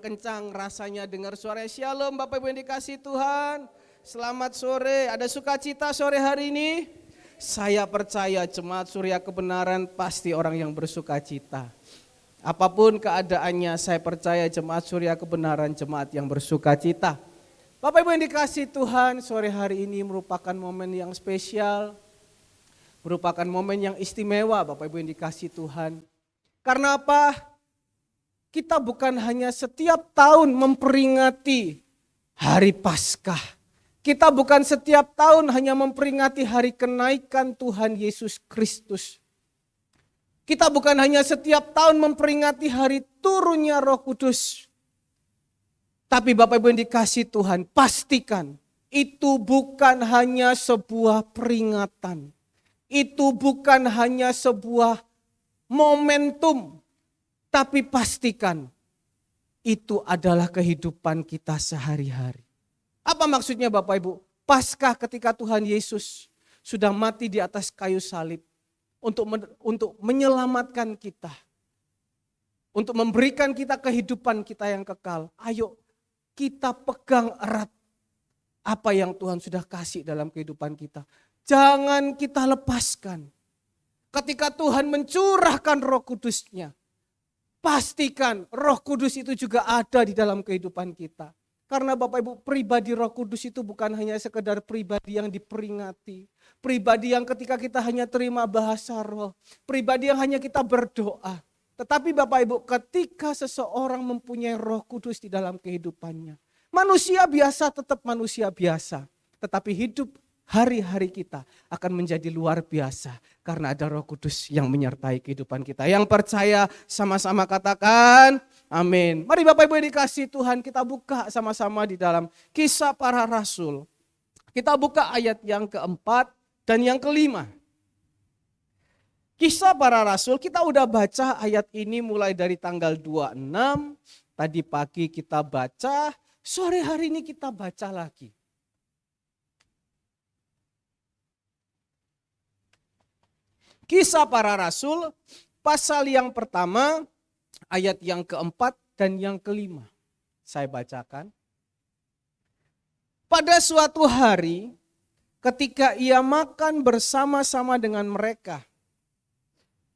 kencang rasanya dengar suara Shalom Bapak Ibu yang dikasihi Tuhan. Selamat sore, ada sukacita sore hari ini? Saya percaya jemaat Surya Kebenaran pasti orang yang bersukacita. Apapun keadaannya saya percaya jemaat Surya Kebenaran jemaat yang bersukacita. Bapak Ibu yang dikasihi Tuhan, sore hari ini merupakan momen yang spesial. Merupakan momen yang istimewa Bapak Ibu yang dikasihi Tuhan. Karena apa? Kita bukan hanya setiap tahun memperingati hari Paskah. Kita bukan setiap tahun hanya memperingati hari kenaikan Tuhan Yesus Kristus. Kita bukan hanya setiap tahun memperingati hari turunnya Roh Kudus. Tapi Bapak Ibu yang dikasihi Tuhan, pastikan itu bukan hanya sebuah peringatan. Itu bukan hanya sebuah momentum. Tapi pastikan itu adalah kehidupan kita sehari-hari. Apa maksudnya Bapak Ibu? Paskah ketika Tuhan Yesus sudah mati di atas kayu salib untuk menyelamatkan kita. Untuk memberikan kita kehidupan kita yang kekal. Ayo kita pegang erat apa yang Tuhan sudah kasih dalam kehidupan kita. Jangan kita lepaskan. Ketika Tuhan mencurahkan Roh Kudus-Nya. Pastikan Roh Kudus itu juga ada di dalam kehidupan kita. Karena Bapak Ibu pribadi Roh Kudus itu bukan hanya sekedar pribadi yang diperingati. Pribadi yang ketika kita hanya terima bahasa roh. Pribadi yang hanya kita berdoa. Tetapi Bapak Ibu ketika seseorang mempunyai Roh Kudus di dalam kehidupannya. Manusia biasa tetap manusia biasa. Tetapi hidup hari-hari kita akan menjadi luar biasa karena ada Roh Kudus yang menyertai kehidupan kita. Yang percaya sama-sama katakan amin. Mari Bapak Ibu yang dikasihi Tuhan, kita buka sama-sama di dalam Kisah Para Rasul. Kita buka ayat yang keempat dan yang kelima. Kisah Para Rasul, kita udah baca ayat ini mulai dari tanggal 26. Tadi pagi kita baca, sore hari ini kita baca lagi. Kisah Para Rasul, pasal yang pertama, ayat yang keempat dan yang kelima. Saya bacakan. Pada suatu hari, ketika ia makan bersama-sama dengan mereka,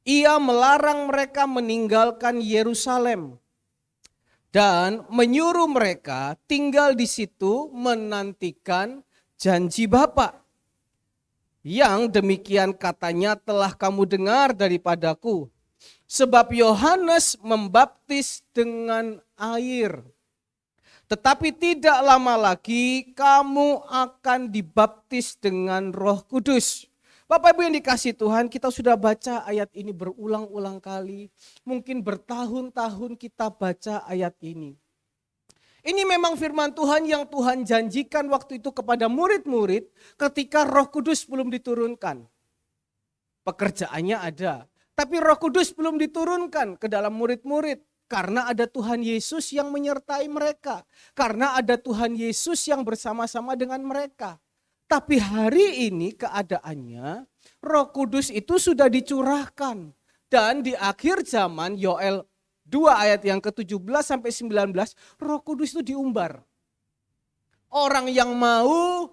ia melarang mereka meninggalkan Yerusalem dan menyuruh mereka tinggal di situ menantikan janji Bapa. Yang demikian katanya telah kamu dengar daripadaku. Sebab Yohanes membaptis dengan air. Tetapi tidak lama lagi kamu akan dibaptis dengan Roh Kudus. Bapak Ibu yang dikasihi Tuhan, kita sudah baca ayat ini berulang-ulang kali. Mungkin bertahun-tahun kita baca ayat ini. Ini memang firman Tuhan yang Tuhan janjikan waktu itu kepada murid-murid ketika Roh Kudus belum diturunkan. Pekerjaannya ada, tapi Roh Kudus belum diturunkan ke dalam murid-murid karena ada Tuhan Yesus yang menyertai mereka. Karena ada Tuhan Yesus yang bersama-sama dengan mereka. Tapi hari ini keadaannya Roh Kudus itu sudah dicurahkan. Dan di akhir zaman Yoel 2 ayat yang ke-17 sampai 19, Roh Kudus itu diumbar. Orang yang mau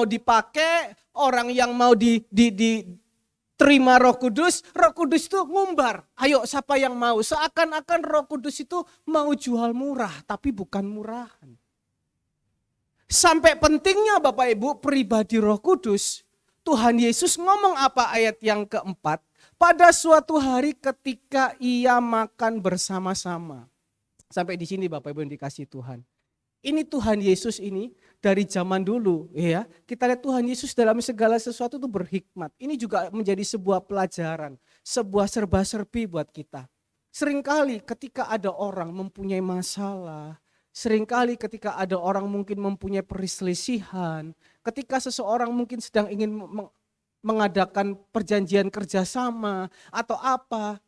dipakai, orang yang mau diterima Roh Kudus itu ngumbar. Ayo siapa yang mau? Seakan-akan Roh Kudus itu mau jual murah, tapi bukan murahan. Sampai pentingnya Bapak Ibu pribadi Roh Kudus, Tuhan Yesus ngomong apa ayat yang keempat? Pada suatu hari ketika ia makan bersama-sama. Sampai di sini Bapak Ibu yang dikasihi Tuhan. Ini Tuhan Yesus ini dari zaman dulu ya. Kita lihat Tuhan Yesus dalam segala sesuatu itu berhikmat. Ini juga menjadi sebuah pelajaran, sebuah serba-serbi buat kita. Seringkali ketika ada orang mempunyai masalah, seringkali ketika ada orang mungkin mempunyai perselisihan, ketika seseorang mungkin sedang ingin mengadakan perjanjian kerjasama atau apa,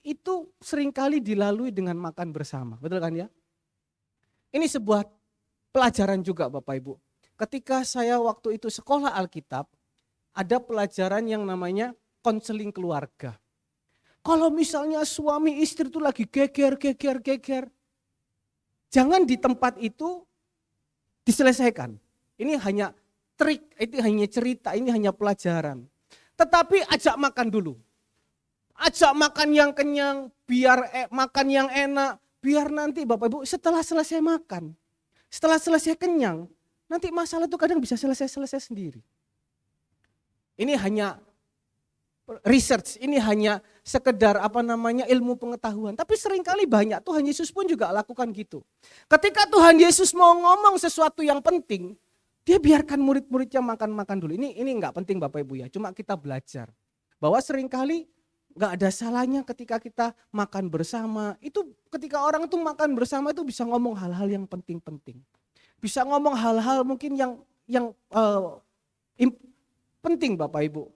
itu seringkali dilalui dengan makan bersama, betul kan ya? Ini sebuah pelajaran juga Bapak Ibu. Ketika saya waktu itu sekolah Alkitab, ada pelajaran yang namanya konseling keluarga. Kalau misalnya suami istri itu lagi geger, Jangan di tempat itu diselesaikan. Ini hanya trik, itu hanya cerita, ini hanya pelajaran. Tetapi ajak makan dulu. Ajak makan yang kenyang, biar makan yang enak, biar nanti Bapak Ibu setelah selesai makan, setelah selesai kenyang, nanti masalah itu kadang bisa selesai sendiri. Ini hanya research, ini hanya sekedar ilmu pengetahuan. Tapi seringkali banyak Tuhan Yesus pun juga lakukan gitu. Ketika Tuhan Yesus mau ngomong sesuatu yang penting, dia biarkan murid-muridnya makan-makan dulu. Ini enggak penting Bapak Ibu ya, cuma kita belajar. Bahwa seringkali enggak ada salahnya ketika kita makan bersama. Itu ketika orang itu makan bersama itu bisa ngomong hal-hal yang penting-penting. Bisa ngomong hal-hal mungkin yang penting Bapak Ibu.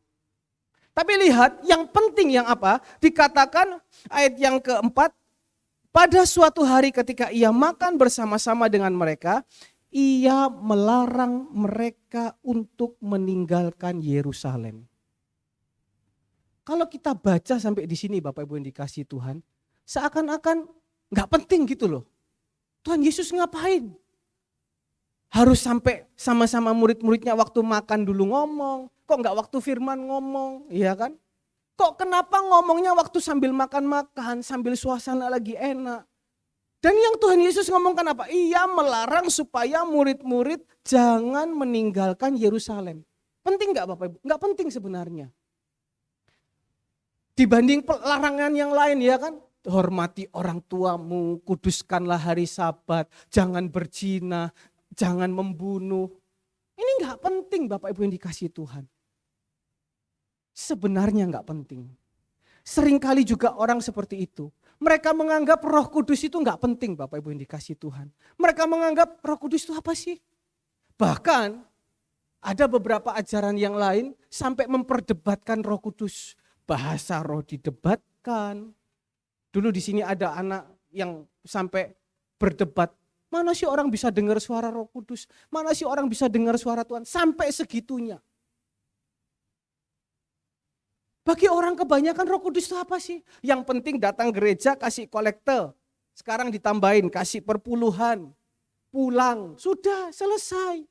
Tapi lihat yang penting yang apa? Dikatakan ayat yang keempat, pada suatu hari ketika ia makan bersama-sama dengan mereka, ia melarang mereka untuk meninggalkan Yerusalem. Kalau kita baca sampai di sini Bapak Ibu yang dikasihi Tuhan, seakan-akan gak penting gitu loh. Tuhan Yesus ngapain? Harus sampai sama-sama murid-muridnya waktu makan dulu ngomong. Kok enggak waktu firman ngomong, iya kan? Kok kenapa ngomongnya waktu sambil makan-makan, sambil suasana lagi enak? Dan yang Tuhan Yesus ngomongkan apa? Ia melarang supaya murid-murid jangan meninggalkan Yerusalem. Penting enggak Bapak Ibu? Enggak penting sebenarnya. Dibanding larangan yang lain ya kan? Hormati orang tuamu, kuduskanlah hari Sabat, jangan berzina, jangan membunuh. Ini enggak penting Bapak Ibu yang dikasihi Tuhan. Sebenarnya enggak penting. Seringkali juga orang seperti itu. Mereka menganggap Roh Kudus itu enggak penting Bapak Ibu yang dikasihi Tuhan. Mereka menganggap Roh Kudus itu apa sih? Bahkan ada beberapa ajaran yang lain sampai memperdebatkan Roh Kudus. Bahasa roh didebatkan. Dulu di sini ada anak yang sampai berdebat. Mana sih orang bisa dengar suara Roh Kudus? Mana sih orang bisa dengar suara Tuhan? Sampai segitunya. Bagi orang kebanyakan Roh Kudus itu apa sih? Yang penting datang gereja kasih kolekte. Sekarang ditambahin kasih perpuluhan. Pulang, sudah selesai.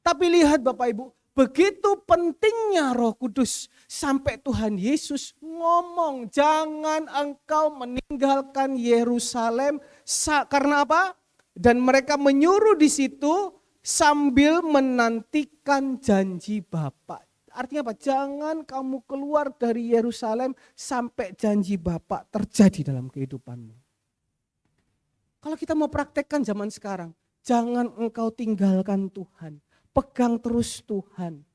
Tapi lihat Bapak Ibu, begitu pentingnya Roh Kudus. Sampai Tuhan Yesus ngomong, jangan engkau meninggalkan Yerusalem. Karena apa? Dan mereka menyuruh di situ sambil menantikan janji Bapa. Artinya apa? Jangan kamu keluar dari Yerusalem sampai janji Bapa terjadi dalam kehidupanmu. Kalau kita mau praktekkan zaman sekarang, jangan engkau tinggalkan Tuhan. Pegang terus Tuhan.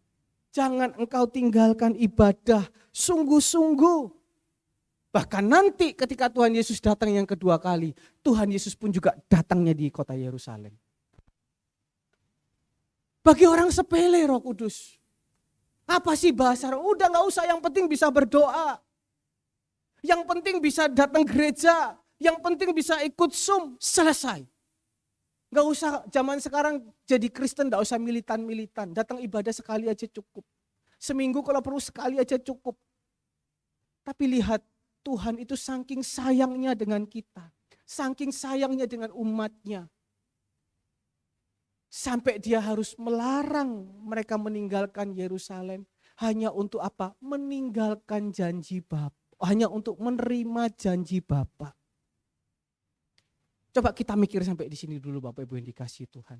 Jangan engkau tinggalkan ibadah sungguh-sungguh. Bahkan nanti ketika Tuhan Yesus datang yang kedua kali, Tuhan Yesus pun juga datangnya di kota Yerusalem. Bagi orang sepele Roh Kudus. Apa sih bahasa roh? Udah gak usah, yang penting bisa berdoa. Yang penting bisa datang gereja. Yang penting bisa ikut Zoom, selesai. Gak usah zaman sekarang jadi Kristen, gak usah militan-militan. Datang ibadah sekali aja cukup. Seminggu kalau perlu sekali aja cukup. Tapi lihat, Tuhan itu saking sayangnya dengan kita. Saking sayangnya dengan umatnya. Sampai dia harus melarang mereka meninggalkan Yerusalem. Hanya untuk apa? Meninggalkan janji Bapa. Hanya untuk menerima janji Bapa. Coba kita mikir sampai di sini dulu Bapak Ibu yang dikasihi Tuhan.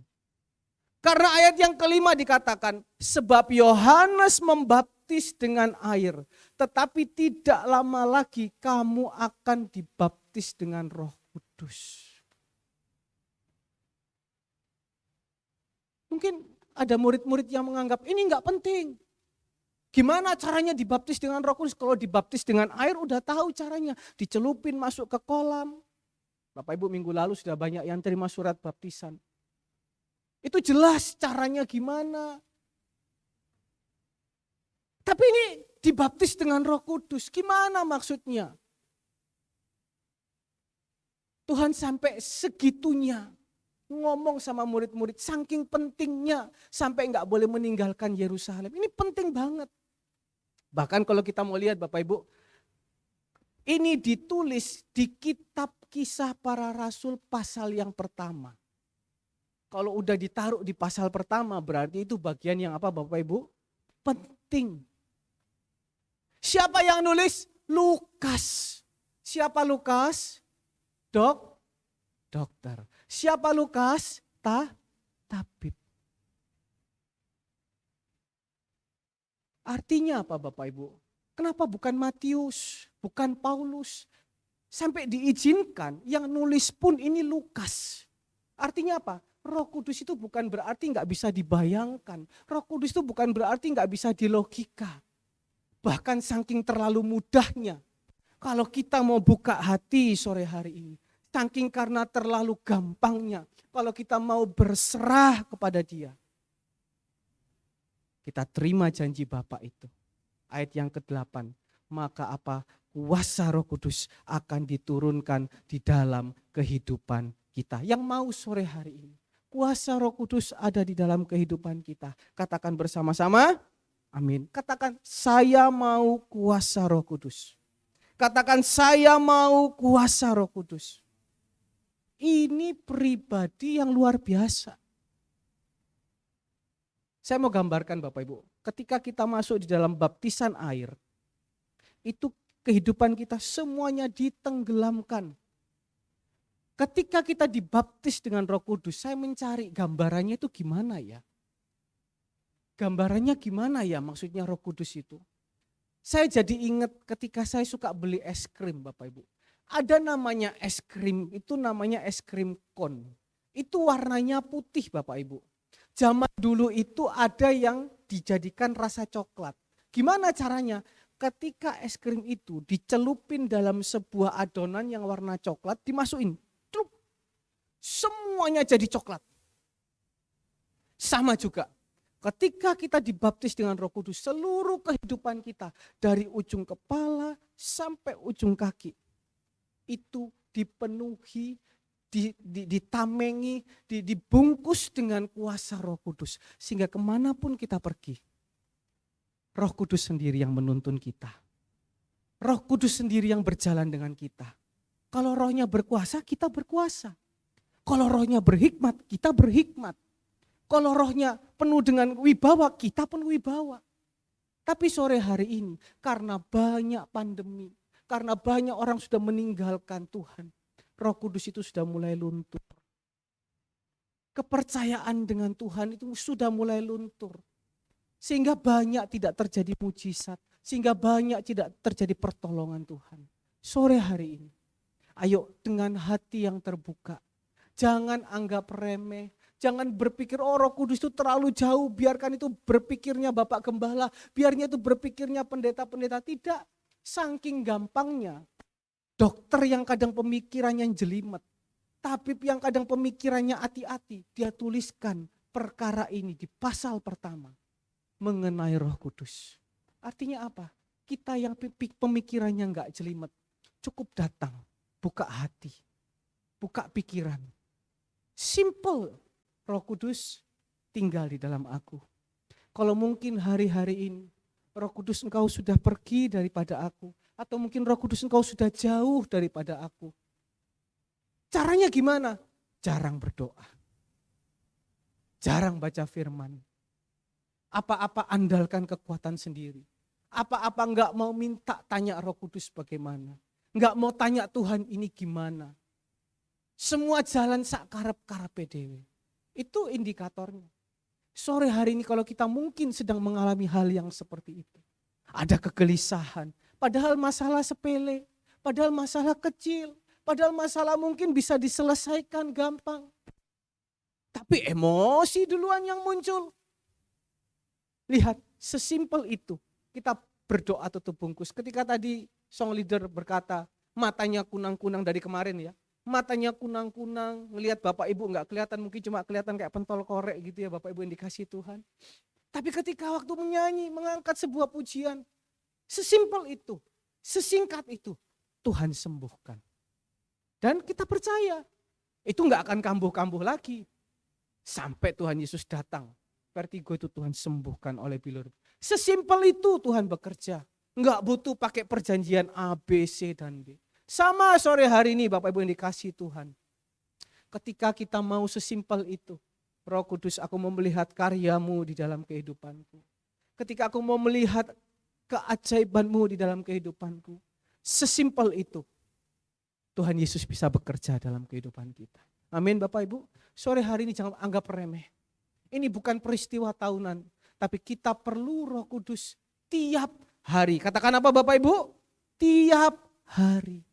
Karena ayat yang kelima dikatakan, sebab Yohanes membaptis dengan air, tetapi tidak lama lagi kamu akan dibaptis dengan Roh Kudus. Mungkin ada murid-murid yang menganggap ini enggak penting. Gimana caranya dibaptis dengan Roh Kudus? Kalau dibaptis dengan air udah tahu caranya. Dicelupin masuk ke kolam. Bapak Ibu minggu lalu sudah banyak yang terima surat baptisan. Itu jelas caranya gimana. Tapi ini dibaptis dengan Roh Kudus. Gimana maksudnya? Tuhan sampai segitunya ngomong sama murid-murid, saking pentingnya sampai enggak boleh meninggalkan Yerusalem. Ini penting banget. Bahkan kalau kita mau lihat Bapak Ibu, ini ditulis di kitab Kisah Para Rasul pasal yang pertama. Kalau udah ditaruh di pasal pertama berarti itu bagian yang apa Bapak Ibu? Penting. Siapa yang nulis? Lukas. Siapa Lukas? Dokter. Siapa Lukas? Tabib. Artinya apa Bapak Ibu? Kenapa bukan Matius, bukan Paulus? Sampai diizinkan yang nulis pun ini Lukas. Artinya apa? Roh Kudus itu bukan berarti nggak bisa dibayangkan. Roh Kudus itu bukan berarti nggak bisa dilogika. Bahkan saking terlalu mudahnya. Kalau kita mau buka hati sore hari ini. Saking karena terlalu gampangnya. Kalau kita mau berserah kepada Dia. Kita terima janji Bapa itu. Ayat yang ke-8. Maka apa? Kuasa Roh Kudus akan diturunkan di dalam kehidupan kita. Yang mau sore hari ini. Kuasa Roh Kudus ada di dalam kehidupan kita. Katakan bersama-sama. Amin. Katakan saya mau kuasa Roh Kudus. Katakan saya mau kuasa Roh Kudus. Ini pribadi yang luar biasa. Saya mau gambarkan Bapak Ibu, ketika kita masuk di dalam baptisan air, itu kehidupan kita semuanya ditenggelamkan. Ketika kita dibaptis dengan Roh Kudus, saya mencari gambarannya itu gimana ya? Gambarannya gimana ya maksudnya Roh Kudus itu? Saya jadi ingat ketika saya suka beli es krim Bapak Ibu. Ada namanya es krim, itu namanya es krim kon. Itu warnanya putih Bapak Ibu. Zaman dulu itu ada yang dijadikan rasa coklat. Gimana caranya? Ketika es krim itu dicelupin dalam sebuah adonan yang warna coklat, dimasukin. Trup, semuanya jadi coklat. Sama juga. Ketika kita dibaptis dengan Roh Kudus, seluruh kehidupan kita dari ujung kepala sampai ujung kaki itu dipenuhi, ditamengi, dibungkus dengan kuasa Roh Kudus. Sehingga kemanapun kita pergi, Roh Kudus sendiri yang menuntun kita. Roh Kudus sendiri yang berjalan dengan kita. Kalau rohnya berkuasa, kita berkuasa. Kalau rohnya berhikmat, kita berhikmat. Kalau rohnya penuh dengan wibawa, kita pun wibawa. Tapi sore hari ini, karena banyak pandemi, karena banyak orang sudah meninggalkan Tuhan, Roh Kudus itu sudah mulai luntur. Kepercayaan dengan Tuhan itu sudah mulai luntur. Sehingga banyak tidak terjadi mujizat. Sehingga banyak tidak terjadi pertolongan Tuhan. Sore hari ini, ayo dengan hati yang terbuka. Jangan anggap remeh. Jangan berpikir Roh Kudus itu terlalu jauh. Biarkan itu berpikirnya Bapak Gembala. Biarnya itu berpikirnya pendeta-pendeta. Tidak, saking gampangnya. Dokter yang kadang pemikirannya jelimet, tabib yang kadang pemikirannya hati-hati, dia tuliskan perkara ini di pasal pertama mengenai Roh Kudus. Artinya apa? Kita yang pemikirannya enggak jelimet, cukup datang, buka hati, buka pikiran. Simple, Roh Kudus tinggal di dalam aku. Kalau mungkin hari-hari ini Roh Kudus engkau sudah pergi daripada aku. Atau mungkin Roh Kudus engkau sudah jauh daripada aku. Caranya gimana? Jarang berdoa. Jarang baca firman. Apa-apa andalkan kekuatan sendiri. Apa-apa enggak mau minta tanya Roh Kudus bagaimana. Enggak mau tanya Tuhan ini gimana. Semua jalan sak karep-karepe dhewe. Itu indikatornya. Sore hari ini kalau kita mungkin sedang mengalami hal yang seperti itu. Ada kegelisahan. Padahal masalah sepele, padahal masalah kecil, padahal masalah mungkin bisa diselesaikan gampang. Tapi emosi duluan yang muncul. Lihat, sesimpel itu kita berdoa tutup bungkus. Ketika tadi song leader berkata, matanya kunang-kunang dari kemarin ya. Matanya kunang-kunang, ngelihat Bapak Ibu enggak kelihatan, mungkin cuma kelihatan kayak pentol korek gitu ya Bapak Ibu yang dikasih Tuhan. Tapi ketika waktu menyanyi, mengangkat sebuah pujian, sesimpel itu, sesingkat itu, Tuhan sembuhkan. Dan kita percaya, itu enggak akan kambuh-kambuh lagi. Sampai Tuhan Yesus datang, vertigo itu Tuhan sembuhkan oleh bilur. Sesimpel itu Tuhan bekerja. Enggak butuh pakai perjanjian A, B, C, dan D. Sama sore hari ini Bapak Ibu yang dikasihi Tuhan. Ketika kita mau sesimpel itu, Roh Kudus, aku mau melihat karya-Mu di dalam kehidupanku. Ketika aku mau melihat keajaiban-Mu di dalam kehidupanku. Sesimpel itu, Tuhan Yesus bisa bekerja dalam kehidupan kita. Amin Bapak Ibu. Sore hari ini jangan anggap remeh. Ini bukan peristiwa tahunan, tapi kita perlu Roh Kudus tiap hari. Katakan apa Bapak Ibu? Tiap hari.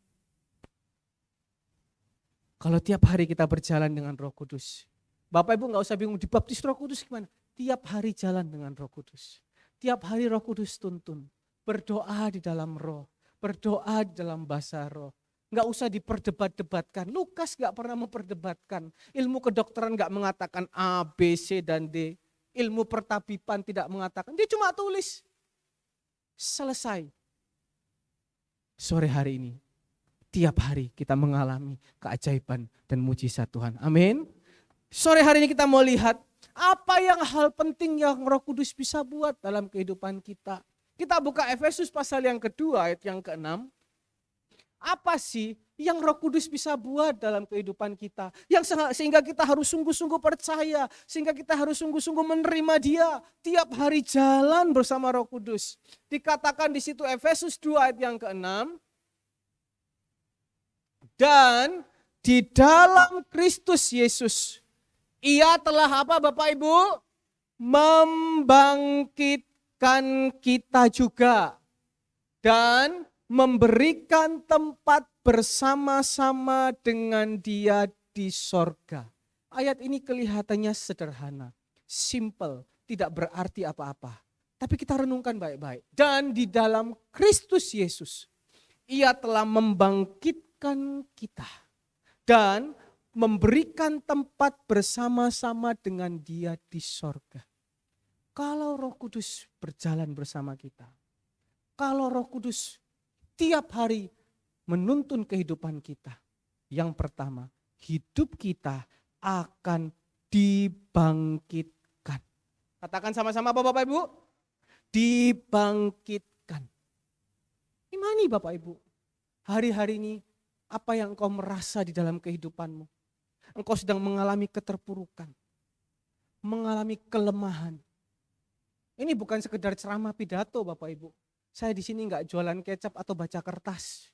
Kalau tiap hari kita berjalan dengan Roh Kudus. Bapak Ibu gak usah bingung dibaptis Roh Kudus gimana. Tiap hari jalan dengan Roh Kudus. Tiap hari Roh Kudus tuntun. Berdoa di dalam roh. Berdoa di dalam bahasa roh. Gak usah diperdebat-debatkan. Lukas gak pernah memperdebatkan. Ilmu kedokteran gak mengatakan A, B, C, dan D. Ilmu pertabiban tidak mengatakan. Dia cuma tulis. Selesai. Sore hari ini. Tiap hari kita mengalami keajaiban dan mujizat Tuhan. Amin. Sore hari ini kita mau lihat apa yang hal penting yang Roh Kudus bisa buat dalam kehidupan kita. Kita buka Efesus pasal yang kedua ayat yang ke-6. Apa sih yang Roh Kudus bisa buat dalam kehidupan kita? Sehingga kita harus sungguh-sungguh percaya. Sehingga kita harus sungguh-sungguh menerima Dia. Tiap hari jalan bersama Roh Kudus. Dikatakan di situ Efesus 2 ayat yang ke-6. Dan di dalam Kristus Yesus, Ia telah apa Bapak Ibu? Membangkitkan kita juga. Dan memberikan tempat bersama-sama dengan Dia di sorga. Ayat ini kelihatannya sederhana, simple, tidak berarti apa-apa. Tapi kita renungkan baik-baik. Dan di dalam Kristus Yesus, Ia telah membangkitkan kita dan memberikan tempat bersama-sama dengan Dia di sorga. Kalau Roh Kudus berjalan bersama kita, kalau Roh Kudus tiap hari menuntun kehidupan kita, yang pertama, hidup kita akan dibangkitkan. Katakan sama-sama Bapak Ibu, dibangkitkan. Imani Bapak Ibu, hari-hari ini apa yang engkau merasa di dalam kehidupanmu? Engkau sedang mengalami keterpurukan, mengalami kelemahan. Ini bukan sekedar ceramah pidato Bapak Ibu. Saya di sini enggak jualan kecap atau baca kertas.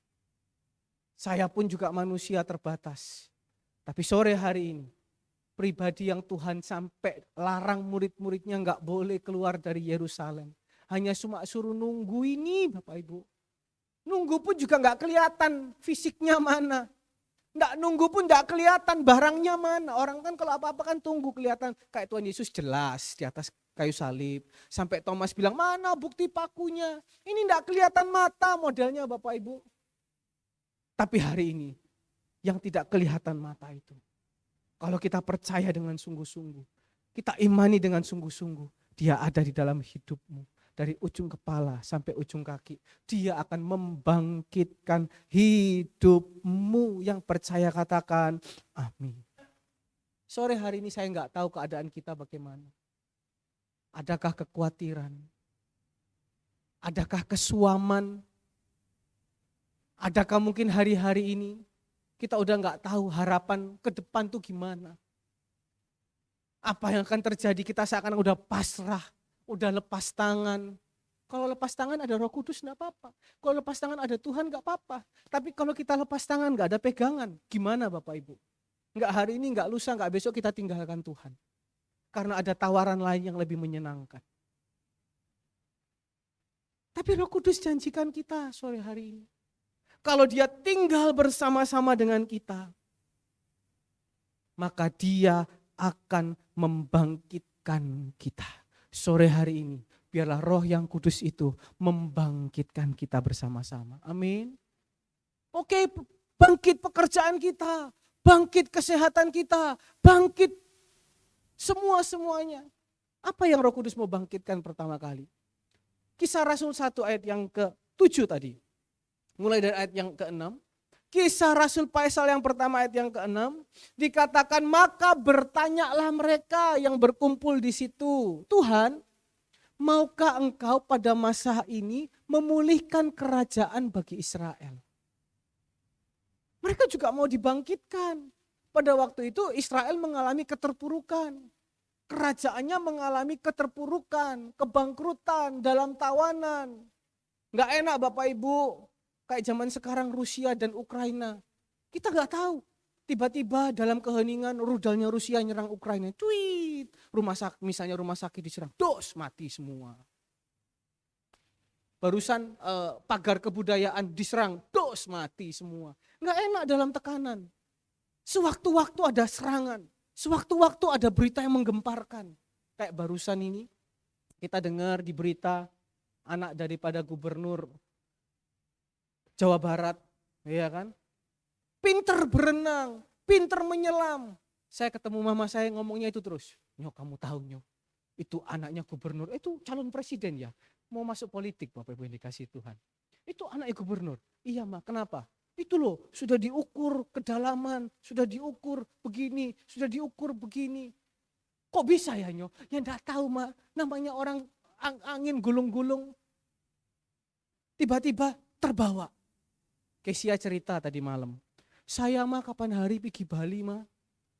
Saya pun juga manusia terbatas. Tapi sore hari ini, pribadi yang Tuhan sampai larang murid-muridnya enggak boleh keluar dari Yerusalem. Hanya cuma suruh nunggu ini Bapak Ibu. Nunggu pun juga enggak kelihatan fisiknya mana. Enggak nunggu pun enggak kelihatan barangnya mana. Orang kan kalau apa-apa kan tunggu kelihatan. Kayak Tuhan Yesus jelas di atas kayu salib. Sampai Thomas bilang mana bukti pakunya. Ini enggak kelihatan mata modelnya Bapak Ibu. Tapi hari ini yang tidak kelihatan mata itu. Kalau kita percaya dengan sungguh-sungguh. Kita imani dengan sungguh-sungguh. Dia ada di dalam hidupmu. Dari ujung kepala sampai ujung kaki. Dia akan membangkitkan hidupmu. Yang percaya katakan amin. Sore hari ini saya enggak tahu keadaan kita bagaimana. Adakah kekhawatiran? Adakah kesuaman? Adakah mungkin hari-hari ini kita udah enggak tahu harapan ke depan tuh gimana? Apa yang akan terjadi, kita seakan udah pasrah. Udah lepas tangan. Kalau lepas tangan ada Roh Kudus enggak apa-apa. Kalau lepas tangan ada Tuhan enggak apa-apa. Tapi kalau kita lepas tangan enggak ada pegangan, gimana Bapak Ibu? Enggak hari ini, enggak lusa, enggak besok kita tinggalkan Tuhan. Karena ada tawaran lain yang lebih menyenangkan. Tapi Roh Kudus janjikan kita sore hari ini. Kalau Dia tinggal bersama-sama dengan kita, maka Dia akan membangkitkan kita. Sore hari ini, biarlah Roh yang kudus itu membangkitkan kita bersama-sama. Amin. Oke, bangkit pekerjaan kita, bangkit kesehatan kita, bangkit semua-semuanya. Apa yang Roh Kudus mau bangkitkan pertama kali? Kisah Rasul 1 ayat yang ke-7 tadi. Mulai dari ayat yang ke-6. Kisah Rasul Faisal yang pertama ayat yang ke-6 dikatakan maka bertanyalah mereka yang berkumpul di situ. Tuhan, maukah Engkau pada masa ini memulihkan kerajaan bagi Israel? Mereka juga mau dibangkitkan. Pada waktu itu Israel mengalami keterpurukan. Kerajaannya mengalami keterpurukan, kebangkrutan, dalam tawanan. Nggak enak Bapak Ibu, kayak zaman sekarang Rusia dan Ukraina. Kita nggak tahu. Tiba-tiba dalam keheningan rudalnya Rusia nyerang Ukraina. Tweet. Misalnya rumah sakit diserang. Dos, mati semua. Barusan pagar kebudayaan diserang. Dos, mati semua. Nggak enak dalam tekanan. Sewaktu-waktu ada serangan. Sewaktu-waktu ada berita yang menggemparkan. Kayak barusan ini kita dengar di berita anak daripada gubernur Jawa Barat. Ya kan? Pinter berenang, pinter menyelam. Saya ketemu mama saya ngomongnya itu terus. Nyok, kamu tahu Nyok, itu anaknya gubernur, itu calon presiden ya. Mau masuk politik Bapak Ibu yang dikasih Tuhan. Itu anaknya gubernur. Iya Ma, kenapa? Itu loh sudah diukur kedalaman, sudah diukur begini, sudah diukur begini. Kok bisa ya Nyok? Ya enggak tahu Ma, namanya orang angin gulung-gulung. Tiba-tiba terbawa. Kesia cerita tadi malam. Saya mah kapan hari pergi Bali mah,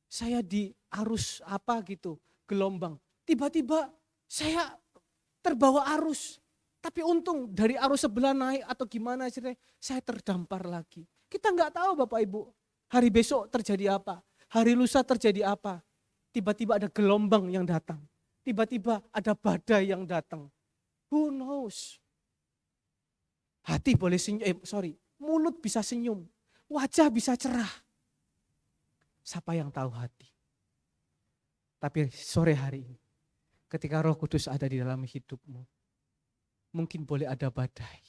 saya di arus apa gitu, gelombang. Tiba-tiba saya terbawa arus. Tapi untung dari arus sebelah naik atau gimana ceritanya, saya terdampar lagi. Kita nggak tahu Bapak Ibu, hari besok terjadi apa, hari lusa terjadi apa. Tiba-tiba ada gelombang yang datang, tiba-tiba ada badai yang datang. Who knows? Hati boleh senyum, mulut bisa senyum. Wajah bisa cerah. Siapa yang tahu hati? Tapi sore hari ini, ketika Roh Kudus ada di dalam hidupmu, mungkin boleh ada badai,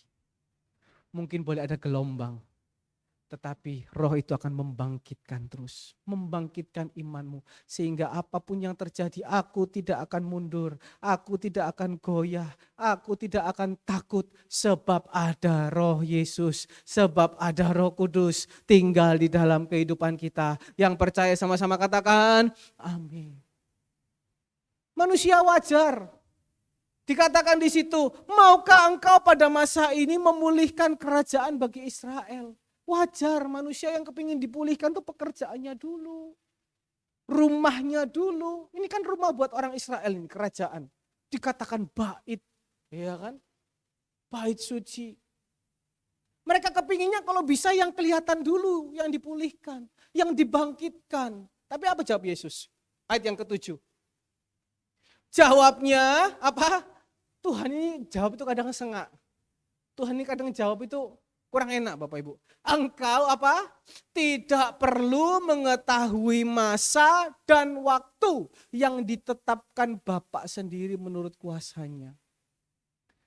mungkin boleh ada gelombang, tetapi Roh itu akan membangkitkan terus, membangkitkan imanmu. Sehingga apapun yang terjadi, aku tidak akan mundur, aku tidak akan goyah, aku tidak akan takut. Sebab ada Roh Yesus, sebab ada Roh Kudus tinggal di dalam kehidupan kita. Yang percaya sama-sama katakan, amin. Manusia wajar. Dikatakan di situ, maukah engkau pada masa ini memulihkan kerajaan bagi Israel? Wajar, manusia yang kepingin dipulihkan tuh pekerjaannya dulu. Rumahnya dulu. Ini kan rumah buat orang Israel ini, kerajaan. Dikatakan bait, ya kan? Bait suci. Mereka kepinginnya kalau bisa yang kelihatan dulu, yang dipulihkan, yang dibangkitkan. Tapi apa jawab Yesus? Ayat yang ke-7. Jawabnya apa? Tuhan ini jawab itu kadang sengak. Tuhan ini kadang jawab itu kurang enak Bapak Ibu. Engkau apa? Tidak perlu mengetahui masa dan waktu yang ditetapkan Bapa sendiri menurut kuasanya.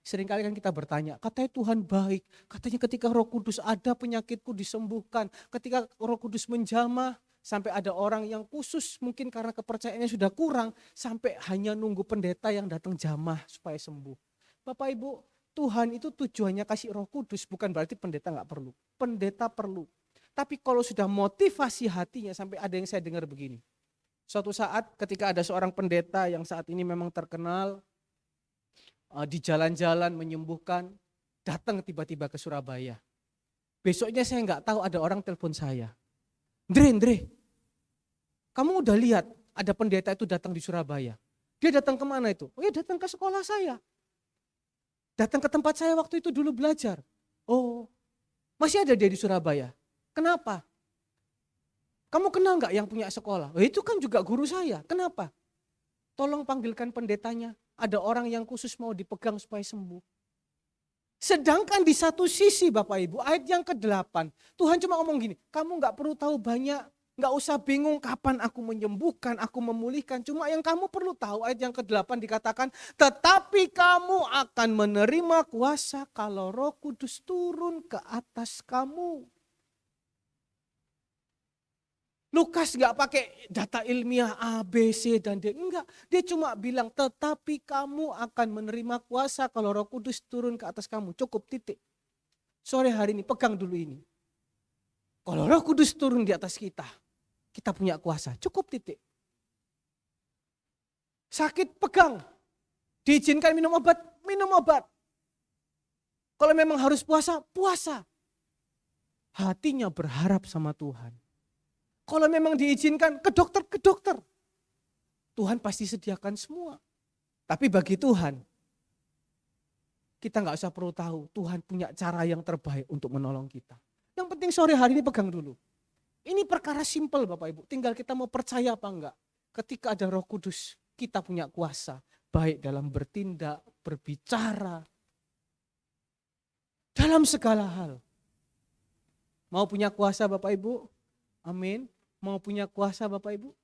Seringkali kan kita bertanya, katanya Tuhan baik, katanya ketika Roh Kudus ada penyakitku disembuhkan, ketika Roh Kudus menjamah, sampai ada orang yang khusus mungkin karena kepercayaannya sudah kurang, sampai hanya nunggu pendeta yang datang jamah supaya sembuh. Bapak Ibu, Tuhan itu tujuannya kasih Roh Kudus, bukan berarti pendeta nggak perlu. Pendeta perlu. Tapi kalau sudah motivasi hatinya, sampai ada yang saya dengar begini. Suatu saat ketika ada seorang pendeta yang saat ini memang terkenal, di jalan-jalan menyembuhkan, datang tiba-tiba ke Surabaya. Besoknya saya nggak tahu ada orang telepon saya. Andre, kamu udah lihat ada pendeta itu datang di Surabaya. Dia datang kemana itu? Oh ya datang ke sekolah saya. Datang ke tempat saya waktu itu dulu belajar. Oh, masih ada dia di Surabaya. Kenapa? Kamu kenal nggak yang punya sekolah? Oh, itu kan juga guru saya. Kenapa? Tolong panggilkan pendetanya. Ada orang yang khusus mau dipegang supaya sembuh. Sedangkan di satu sisi Bapak Ibu, ayat yang ke-8, Tuhan cuma ngomong gini, kamu nggak perlu tahu banyak, nggak usah bingung kapan aku menyembuhkan, aku memulihkan. Cuma yang kamu perlu tahu, ayat yang ke-8 dikatakan, tetapi kamu akan menerima kuasa kalau Roh Kudus turun ke atas kamu. Lukas nggak pakai data ilmiah A, B, C, dan D. Enggak, dia cuma bilang tetapi kamu akan menerima kuasa kalau Roh Kudus turun ke atas kamu. Cukup titik. Sore hari ini pegang dulu ini. Kalau Roh Kudus turun di atas kita, kita punya kuasa. Cukup titik. Sakit pegang. Diizinkan minum obat, minum obat. Kalau memang harus puasa, puasa. hatinya berharap sama Tuhan. Kalau memang diizinkan ke dokter. Tuhan pasti sediakan semua. Tapi bagi Tuhan, kita gak usah perlu tahu. Tuhan punya cara yang terbaik untuk menolong kita. Yang penting sore hari ini pegang dulu. Ini perkara simpel Bapak Ibu. Tinggal kita mau percaya apa enggak. Ketika ada Roh Kudus, kita punya kuasa. Baik dalam bertindak, berbicara. Dalam segala hal. Mau punya kuasa Bapak Ibu? Amin. Mau punya kuasa Bapak Ibu?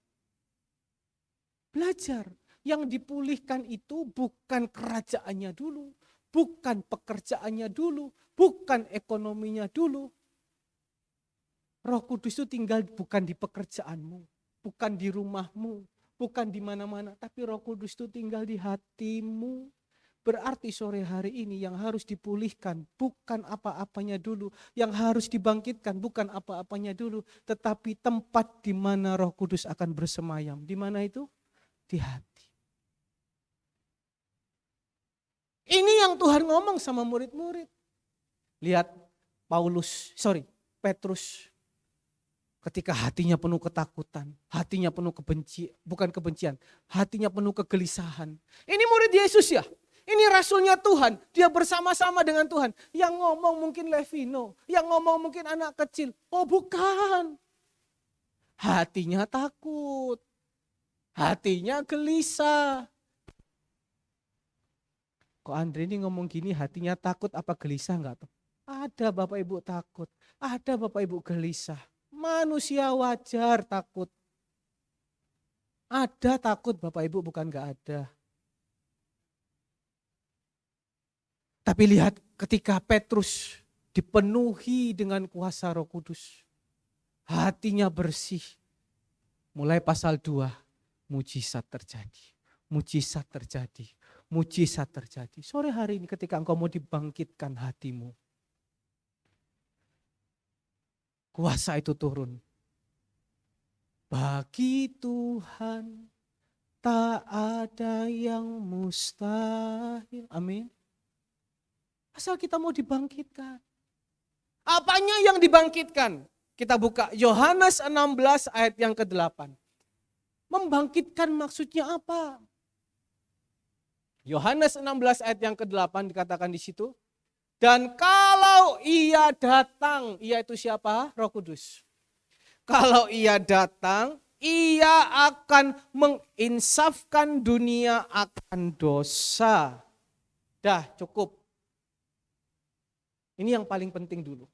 Belajar. Yang dipulihkan itu bukan kerajaannya dulu. Bukan pekerjaannya dulu. Bukan ekonominya dulu. Roh Kudus itu tinggal bukan di pekerjaanmu. Bukan di rumahmu. Bukan di mana-mana. Tapi Roh Kudus itu tinggal di hatimu. Berarti sore hari ini yang harus dipulihkan bukan apa-apanya dulu. Yang harus dibangkitkan bukan apa-apanya dulu. Tetapi tempat di mana Roh Kudus akan bersemayam. Di mana itu? Di hati. Ini yang Tuhan ngomong sama murid-murid. Lihat Petrus. Ketika hatinya penuh ketakutan. Hatinya penuh kebencian. Hatinya penuh kegelisahan. Ini murid Yesus ya. Ini rasulnya Tuhan, dia bersama-sama dengan Tuhan. Yang ngomong mungkin Levino, yang ngomong mungkin anak kecil. Oh bukan, hatinya takut, hatinya gelisah. Kok Andre ini ngomong gini hatinya takut apa gelisah enggak? Ada Bapak Ibu takut, ada Bapak Ibu gelisah. Manusia wajar takut. Ada takut Bapak Ibu bukan enggak ada. Tapi lihat ketika Petrus dipenuhi dengan kuasa Roh Kudus. Hatinya bersih. Mulai pasal 2, mujizat terjadi. Mujizat terjadi. Mujizat terjadi. Sore hari ini ketika engkau mau dibangkitkan hatimu. Kuasa itu turun. Bagi Tuhan tak ada yang mustahil. Amin. Asal kita mau dibangkitkan. Apanya yang dibangkitkan? Kita buka Yohanes 16 ayat yang ke-8. Membangkitkan maksudnya apa? Yohanes 16 ayat yang ke-8 dikatakan di situ. Dan kalau ia datang, ia itu siapa? Roh Kudus. Kalau ia datang, ia akan menginsafkan dunia akan dosa. Dah cukup. Ini yang paling penting dulu.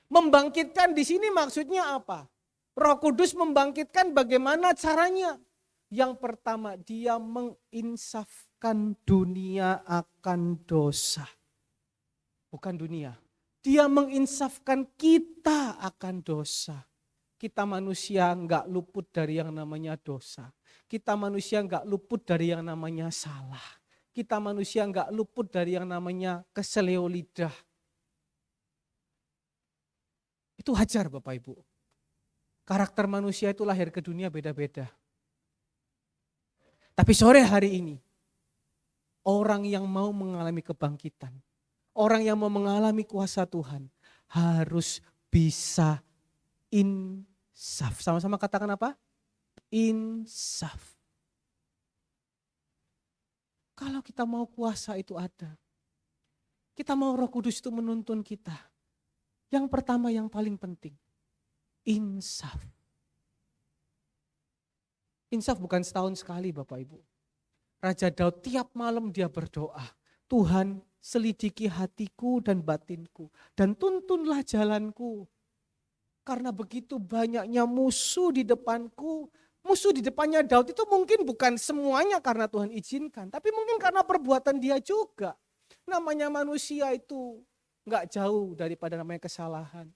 Membangkitkan di sini maksudnya apa? Roh Kudus membangkitkan bagaimana caranya? Yang pertama dia menginsafkan dunia akan dosa. Bukan dunia. Dia menginsafkan kita akan dosa. Kita manusia enggak luput dari yang namanya dosa. Kita manusia enggak luput dari yang namanya salah. Kita manusia enggak luput dari yang namanya keseleo lidah. Itu wajar Bapak Ibu. Karakter manusia itu lahir ke dunia beda-beda. Tapi sore hari ini, orang yang mau mengalami kebangkitan, orang yang mau mengalami kuasa Tuhan, harus bisa insaf. Sama-sama katakan apa? Insaf. Kalau kita mau kuasa itu ada. Kita mau Roh Kudus itu menuntun kita. Yang pertama yang paling penting, insaf. Insaf bukan setahun sekali Bapak Ibu. Raja Daud tiap malam dia berdoa, Tuhan selidiki hatiku dan batinku dan tuntunlah jalanku. Karena begitu banyaknya musuh di depanku, musuh di depannya Daud itu mungkin bukan semuanya karena Tuhan izinkan, tapi mungkin karena perbuatan dia juga. Namanya manusia itu enggak jauh daripada namanya kesalahan.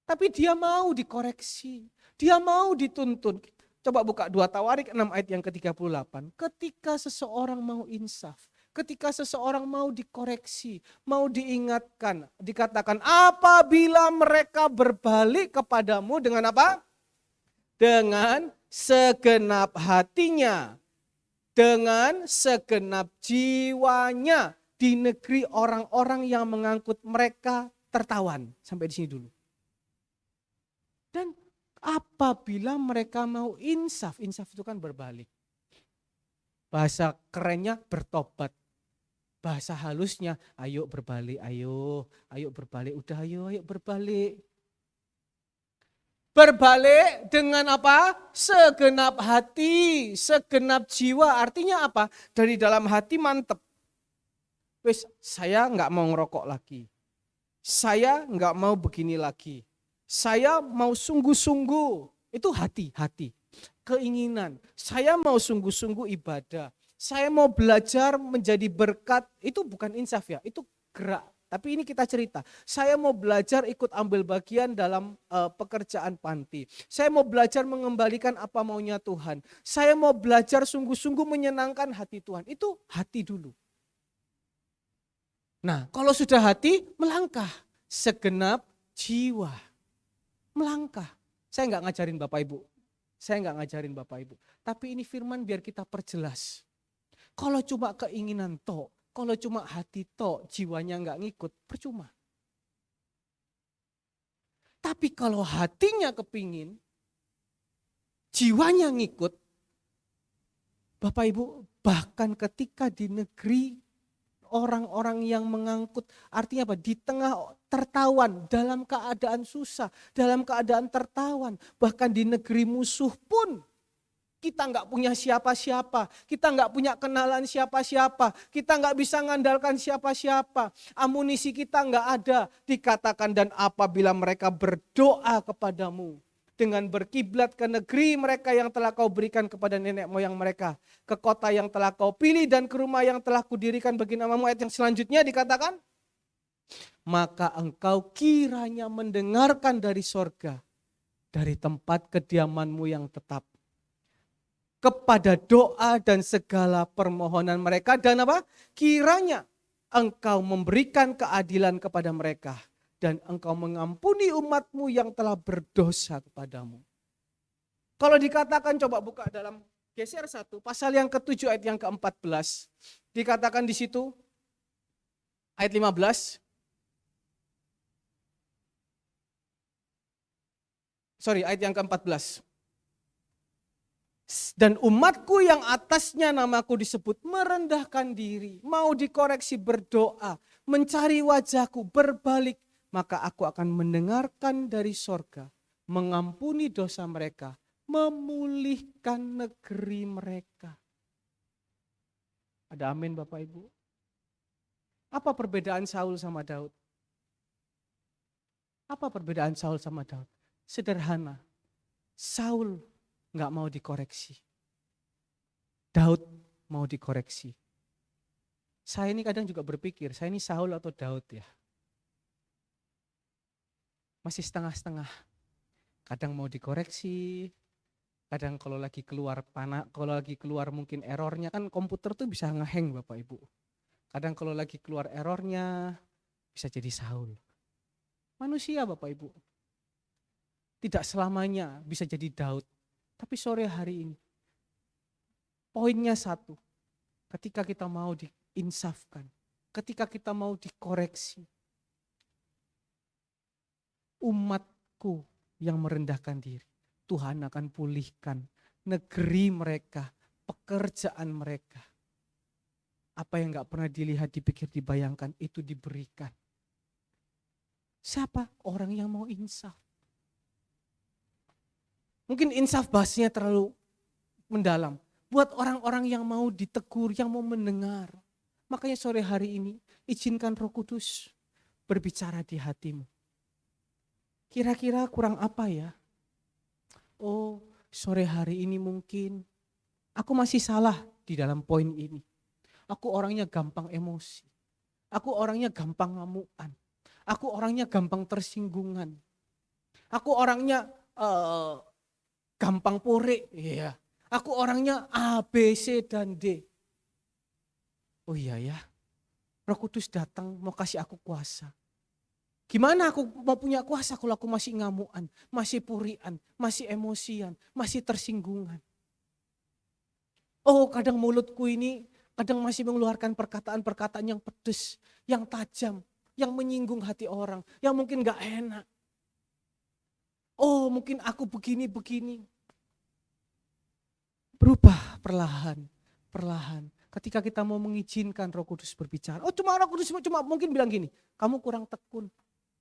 Tapi dia mau dikoreksi, dia mau dituntun. Coba buka 2 Tawarik 6 ayat yang ke-38. Ketika seseorang mau insaf, ketika seseorang mau dikoreksi, mau diingatkan, dikatakan apabila mereka berbalik kepadamu dengan apa? Dengan segenap hatinya, dengan segenap jiwanya. Di negeri orang-orang yang mengangkut mereka tertawan. Sampai di sini dulu. Dan apabila mereka mau insaf itu kan berbalik. Bahasa kerennya bertobat. Bahasa halusnya, ayo berbalik, ayo berbalik, udah ayo berbalik. Berbalik dengan apa? Segenap hati, segenap jiwa. Artinya apa? Dari dalam hati mantep. Wes, saya nggak mau ngerokok lagi. Saya nggak mau begini lagi. Saya mau sungguh-sungguh. Itu hati. Keinginan. Saya mau sungguh-sungguh ibadah. Saya mau belajar menjadi berkat. Itu bukan insaf ya, itu gerak. Tapi ini kita cerita. Saya mau belajar ikut ambil bagian dalam pekerjaan panti. Saya mau belajar mengembalikan apa maunya Tuhan. Saya mau belajar sungguh-sungguh menyenangkan hati Tuhan. Itu hati dulu. Nah, kalau sudah hati, melangkah. Segenap jiwa. Melangkah. Saya nggak ngajarin Bapak Ibu. Tapi ini firman biar kita perjelas. Kalau cuma keinginan tok, kalau cuma hati tok, jiwanya nggak ngikut, percuma. Tapi kalau hatinya kepingin, jiwanya ngikut, Bapak Ibu, bahkan ketika di negeri orang-orang yang mengangkut, artinya apa? Di tengah tertawan, dalam keadaan susah, dalam keadaan tertawan, bahkan di negeri musuh pun, kita nggak punya siapa-siapa, kita nggak punya kenalan siapa-siapa, kita nggak bisa ngandalkan siapa-siapa, amunisi kita nggak ada. Dikatakan dan apabila mereka berdoa kepadamu dengan berkiblat ke negeri mereka yang telah kau berikan kepada nenek moyang mereka, ke kota yang telah kau pilih dan ke rumah yang telah kudirikan bagi namamu. Ayat yang selanjutnya dikatakan, maka engkau kiranya mendengarkan dari sorga, dari tempat kediamanmu yang tetap, kepada doa dan segala permohonan mereka, dan apa? Kiranya engkau memberikan keadilan kepada mereka dan engkau mengampuni umatmu yang telah berdosa kepadamu. Kalau dikatakan, coba buka dalam geser 1, pasal yang ke-7 ayat yang ke-14. Dikatakan di situ ayat 15. Ayat yang ke-14. Dan umatku yang atasnya namaku disebut merendahkan diri, mau dikoreksi berdoa, mencari wajahku, berbalik, maka aku akan mendengarkan dari sorga, mengampuni dosa mereka, memulihkan negeri mereka. Ada amin Bapak Ibu? Apa perbedaan Saul sama Daud? Sederhana. Saul nggak mau dikoreksi. Daud mau dikoreksi. Saya ini kadang juga berpikir, saya ini Saul atau Daud ya. Masih setengah-setengah. Kadang mau dikoreksi, kadang kalau lagi keluar mungkin errornya, kan komputer tuh bisa ngehang Bapak Ibu. Kadang kalau lagi keluar errornya bisa jadi Saul. Manusia Bapak Ibu. Tidak selamanya bisa jadi Daud. Tapi sore hari ini, poinnya satu, ketika kita mau diinsafkan, ketika kita mau dikoreksi, umatku yang merendahkan diri, Tuhan akan pulihkan negeri mereka, pekerjaan mereka. Apa yang gak pernah dilihat, dipikir, dibayangkan, itu diberikan. Siapa? Orang yang mau insaf. Mungkin insaf bahasanya terlalu mendalam. Buat orang-orang yang mau ditegur, yang mau mendengar. Makanya sore hari ini izinkan Roh Kudus berbicara di hatimu. Kira-kira kurang apa ya? Oh, sore hari ini mungkin aku masih salah di dalam poin ini. Aku orangnya gampang emosi. Aku orangnya gampang ngamukan. Aku orangnya gampang tersinggungan. Aku orangnya gampang pore, ya. Aku orangnya A, B, C, dan D. Oh iya ya, Roh Kudus datang mau kasih aku kuasa. Gimana aku mau punya kuasa kalau aku masih ngamuan, masih purian, masih emosian, masih tersinggungan. Oh kadang mulutku ini kadang masih mengeluarkan perkataan-perkataan yang pedes, yang tajam. yang menyinggung hati orang, yang mungkin gak enak. Oh mungkin aku begini. Berubah perlahan. Ketika kita mau mengizinkan Roh Kudus berbicara. Oh cuma Roh Kudus cuma mungkin bilang gini, kamu kurang tekun,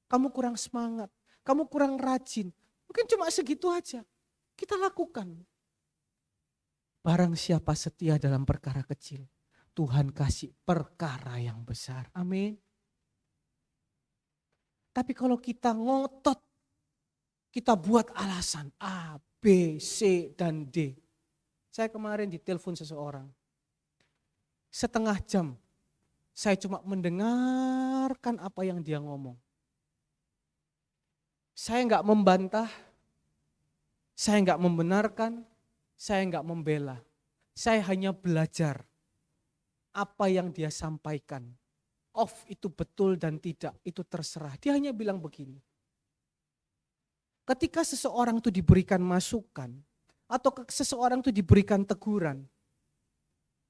kamu kurang semangat, kamu kurang rajin. Mungkin cuma segitu aja. Kita lakukan. Barang siapa setia dalam perkara kecil, Tuhan kasih perkara yang besar. Amin. Tapi kalau kita ngotot, kita buat alasan A, B, C, dan D. Saya kemarin ditelepon seseorang. Setengah jam, saya cuma mendengarkan apa yang dia ngomong. Saya enggak membantah, saya enggak membenarkan, saya enggak membela. Saya hanya belajar apa yang dia sampaikan. Itu betul dan tidak, itu terserah. Dia hanya bilang begini. Ketika seseorang itu diberikan masukan, atau seseorang itu diberikan teguran,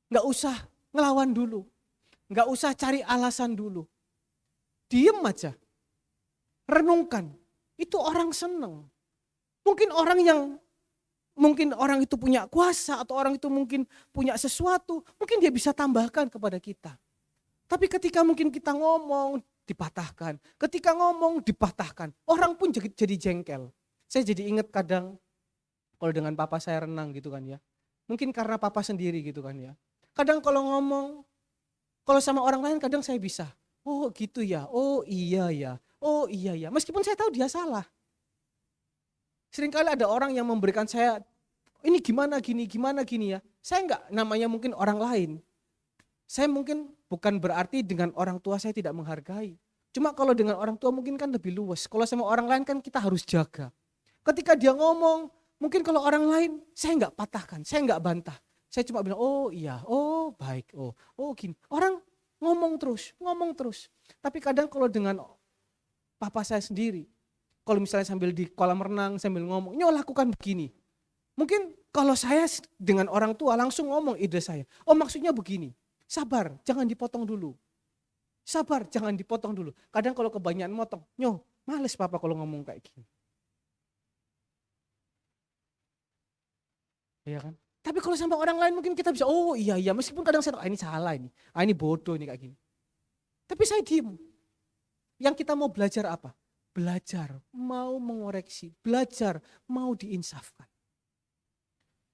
gak usah ngelawan dulu, gak usah cari alasan dulu. Diem aja, renungkan, itu orang seneng. Mungkin orang itu punya kuasa, atau orang itu mungkin punya sesuatu, mungkin dia bisa tambahkan kepada kita. Tapi ketika mungkin kita ngomong dipatahkan, ketika ngomong dipatahkan, orang pun jadi jengkel. Saya jadi ingat kadang kalau dengan papa saya renang gitu kan ya. Mungkin karena papa sendiri gitu kan ya. Kadang kalau ngomong, kalau sama orang lain kadang saya bisa. Oh gitu ya, oh iya ya, oh iya ya. Meskipun saya tahu dia salah. Seringkali ada orang yang memberikan saya, ini gimana gini ya. Saya enggak, namanya mungkin orang lain. Saya mungkin bukan berarti dengan orang tua saya tidak menghargai. Cuma kalau dengan orang tua mungkin kan lebih luas. Kalau sama orang lain kan kita harus jaga. Ketika dia ngomong, mungkin kalau orang lain saya enggak patahkan, saya enggak bantah. Saya cuma bilang, oh iya, oh baik, oh gini. Orang ngomong terus. Tapi kadang kalau dengan papa saya sendiri, kalau misalnya sambil di kolam renang, sambil ngomong, nyo lakukan begini. Mungkin kalau saya dengan orang tua langsung ngomong ide saya, oh maksudnya begini. Sabar, jangan dipotong dulu. Kadang kalau kebanyakan motong, nyo males papa kalau ngomong kayak gini. Iya kan? Tapi kalau sama orang lain mungkin kita bisa, oh iya, meskipun kadang saya tahu, ini salah ini. Ini bodoh ini kayak gini. Tapi saya diem. Yang kita mau belajar apa? Belajar, mau mengoreksi, belajar, mau diinsafkan.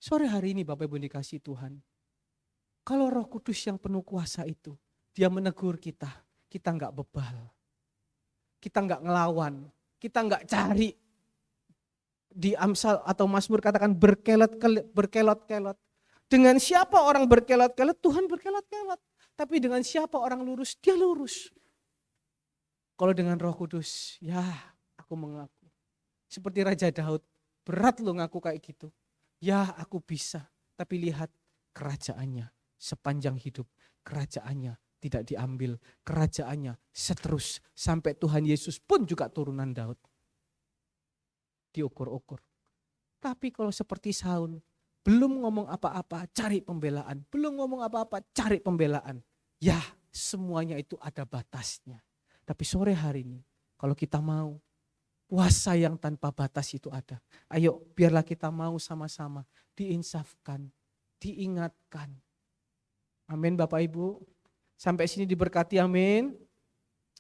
Sore hari ini Bapak Ibu dikasih Tuhan. Kalau Roh Kudus yang penuh kuasa itu, dia menegur kita enggak bebal. Kita enggak ngelawan, kita enggak cari. Di Amsal atau Mazmur katakan berkelot-kelot. Dengan siapa orang berkelot-kelot, Tuhan berkelot-kelot. Tapi dengan siapa orang lurus, dia lurus. Kalau dengan Roh Kudus, ya aku mengaku. Seperti Raja Daud, berat lo ngaku kayak gitu. Ya aku bisa, tapi lihat kerajaannya. Sepanjang hidup kerajaannya tidak diambil, kerajaannya seterus sampai Tuhan Yesus pun juga turunan Daud. Diukur-ukur. Tapi kalau seperti Saul, belum ngomong apa-apa, cari pembelaan. Belum ngomong apa-apa, cari pembelaan. Ya, semuanya itu ada batasnya. Tapi sore hari ini, kalau kita mau, puasa yang tanpa batas itu ada. Ayo, biarlah kita mau sama-sama diinsafkan, diingatkan. Amin Bapak Ibu. Sampai sini diberkati amin.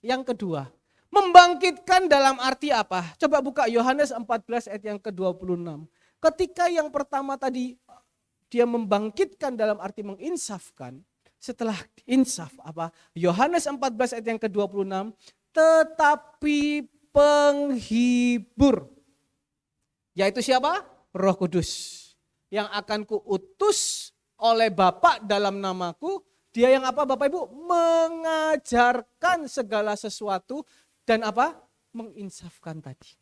Yang kedua, membangkitkan dalam arti apa? Coba buka Yohanes 14 ayat yang ke-26. Ketika yang pertama tadi dia membangkitkan dalam arti menginsafkan. Setelah insaf apa? Yohanes 14 ayat yang ke-26. Tetapi penghibur. Yaitu siapa? Roh Kudus. Yang akan kuutus oleh Bapa dalam namaku, dia yang apa Bapak Ibu? Mengajarkan segala sesuatu dan apa? Menginsafkan tadi.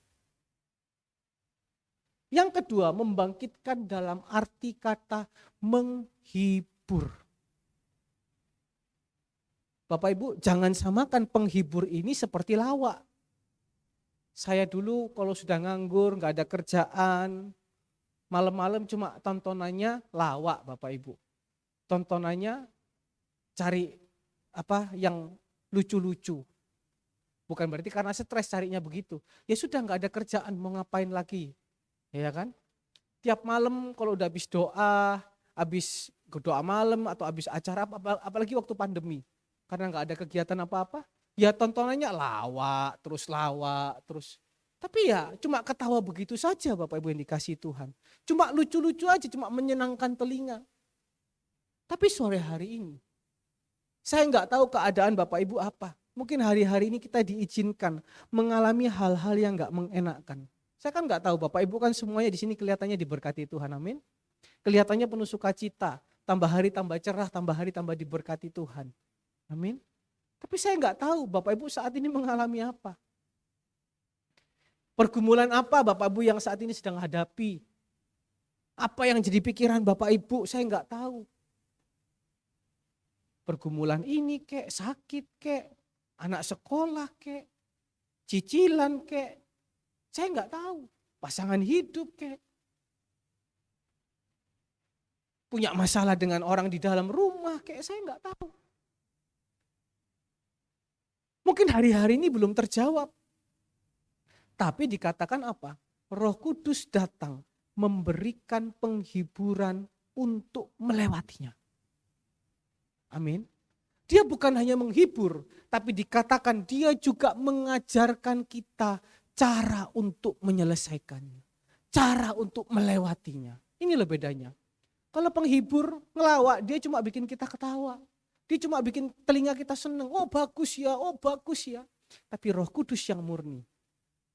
Yang kedua, membangkitkan dalam arti kata menghibur. Bapak Ibu, jangan samakan penghibur ini seperti lawak. Saya dulu kalau sudah nganggur, gak ada kerjaan, malam-malam cuma tontonannya lawak Bapak Ibu. Tontonannya cari apa yang lucu-lucu. Bukan berarti karena stres carinya begitu. Ya sudah nggak ada kerjaan, mau ngapain lagi. Ya kan? Tiap malam kalau udah habis doa malam atau habis acara, apalagi waktu pandemi. Karena nggak ada kegiatan apa-apa, ya tontonannya lawak, terus. Tapi ya cuma ketawa begitu saja Bapak Ibu yang dikasih Tuhan. Cuma lucu-lucu aja, cuma menyenangkan telinga. Tapi sore hari ini, saya nggak tahu keadaan Bapak Ibu apa. Mungkin hari-hari ini kita diizinkan mengalami hal-hal yang nggak mengenakkan. Saya kan nggak tahu, Bapak Ibu kan semuanya di sini kelihatannya diberkati Tuhan, amin. Kelihatannya penuh sukacita, tambah hari tambah cerah, tambah hari tambah diberkati Tuhan, amin. Tapi saya nggak tahu Bapak Ibu saat ini mengalami apa. Pergumulan apa Bapak Ibu yang saat ini sedang hadapi? Apa yang jadi pikiran Bapak Ibu, saya nggak tahu. Pergumulan ini kek, sakit kek, anak sekolah kek, cicilan kek, saya nggak tahu. Pasangan hidup kek, punya masalah dengan orang di dalam rumah kek, saya nggak tahu. Mungkin hari-hari ini belum terjawab. Tapi dikatakan apa? Roh Kudus datang memberikan penghiburan untuk melewatinya. Amin. Dia bukan hanya menghibur, tapi dikatakan dia juga mengajarkan kita cara untuk menyelesaikannya. Cara untuk melewatinya. Inilah bedanya. Kalau penghibur ngelawak, dia cuma bikin kita ketawa. Dia cuma bikin telinga kita seneng. Oh bagus ya, oh bagus ya. Tapi Roh Kudus yang murni.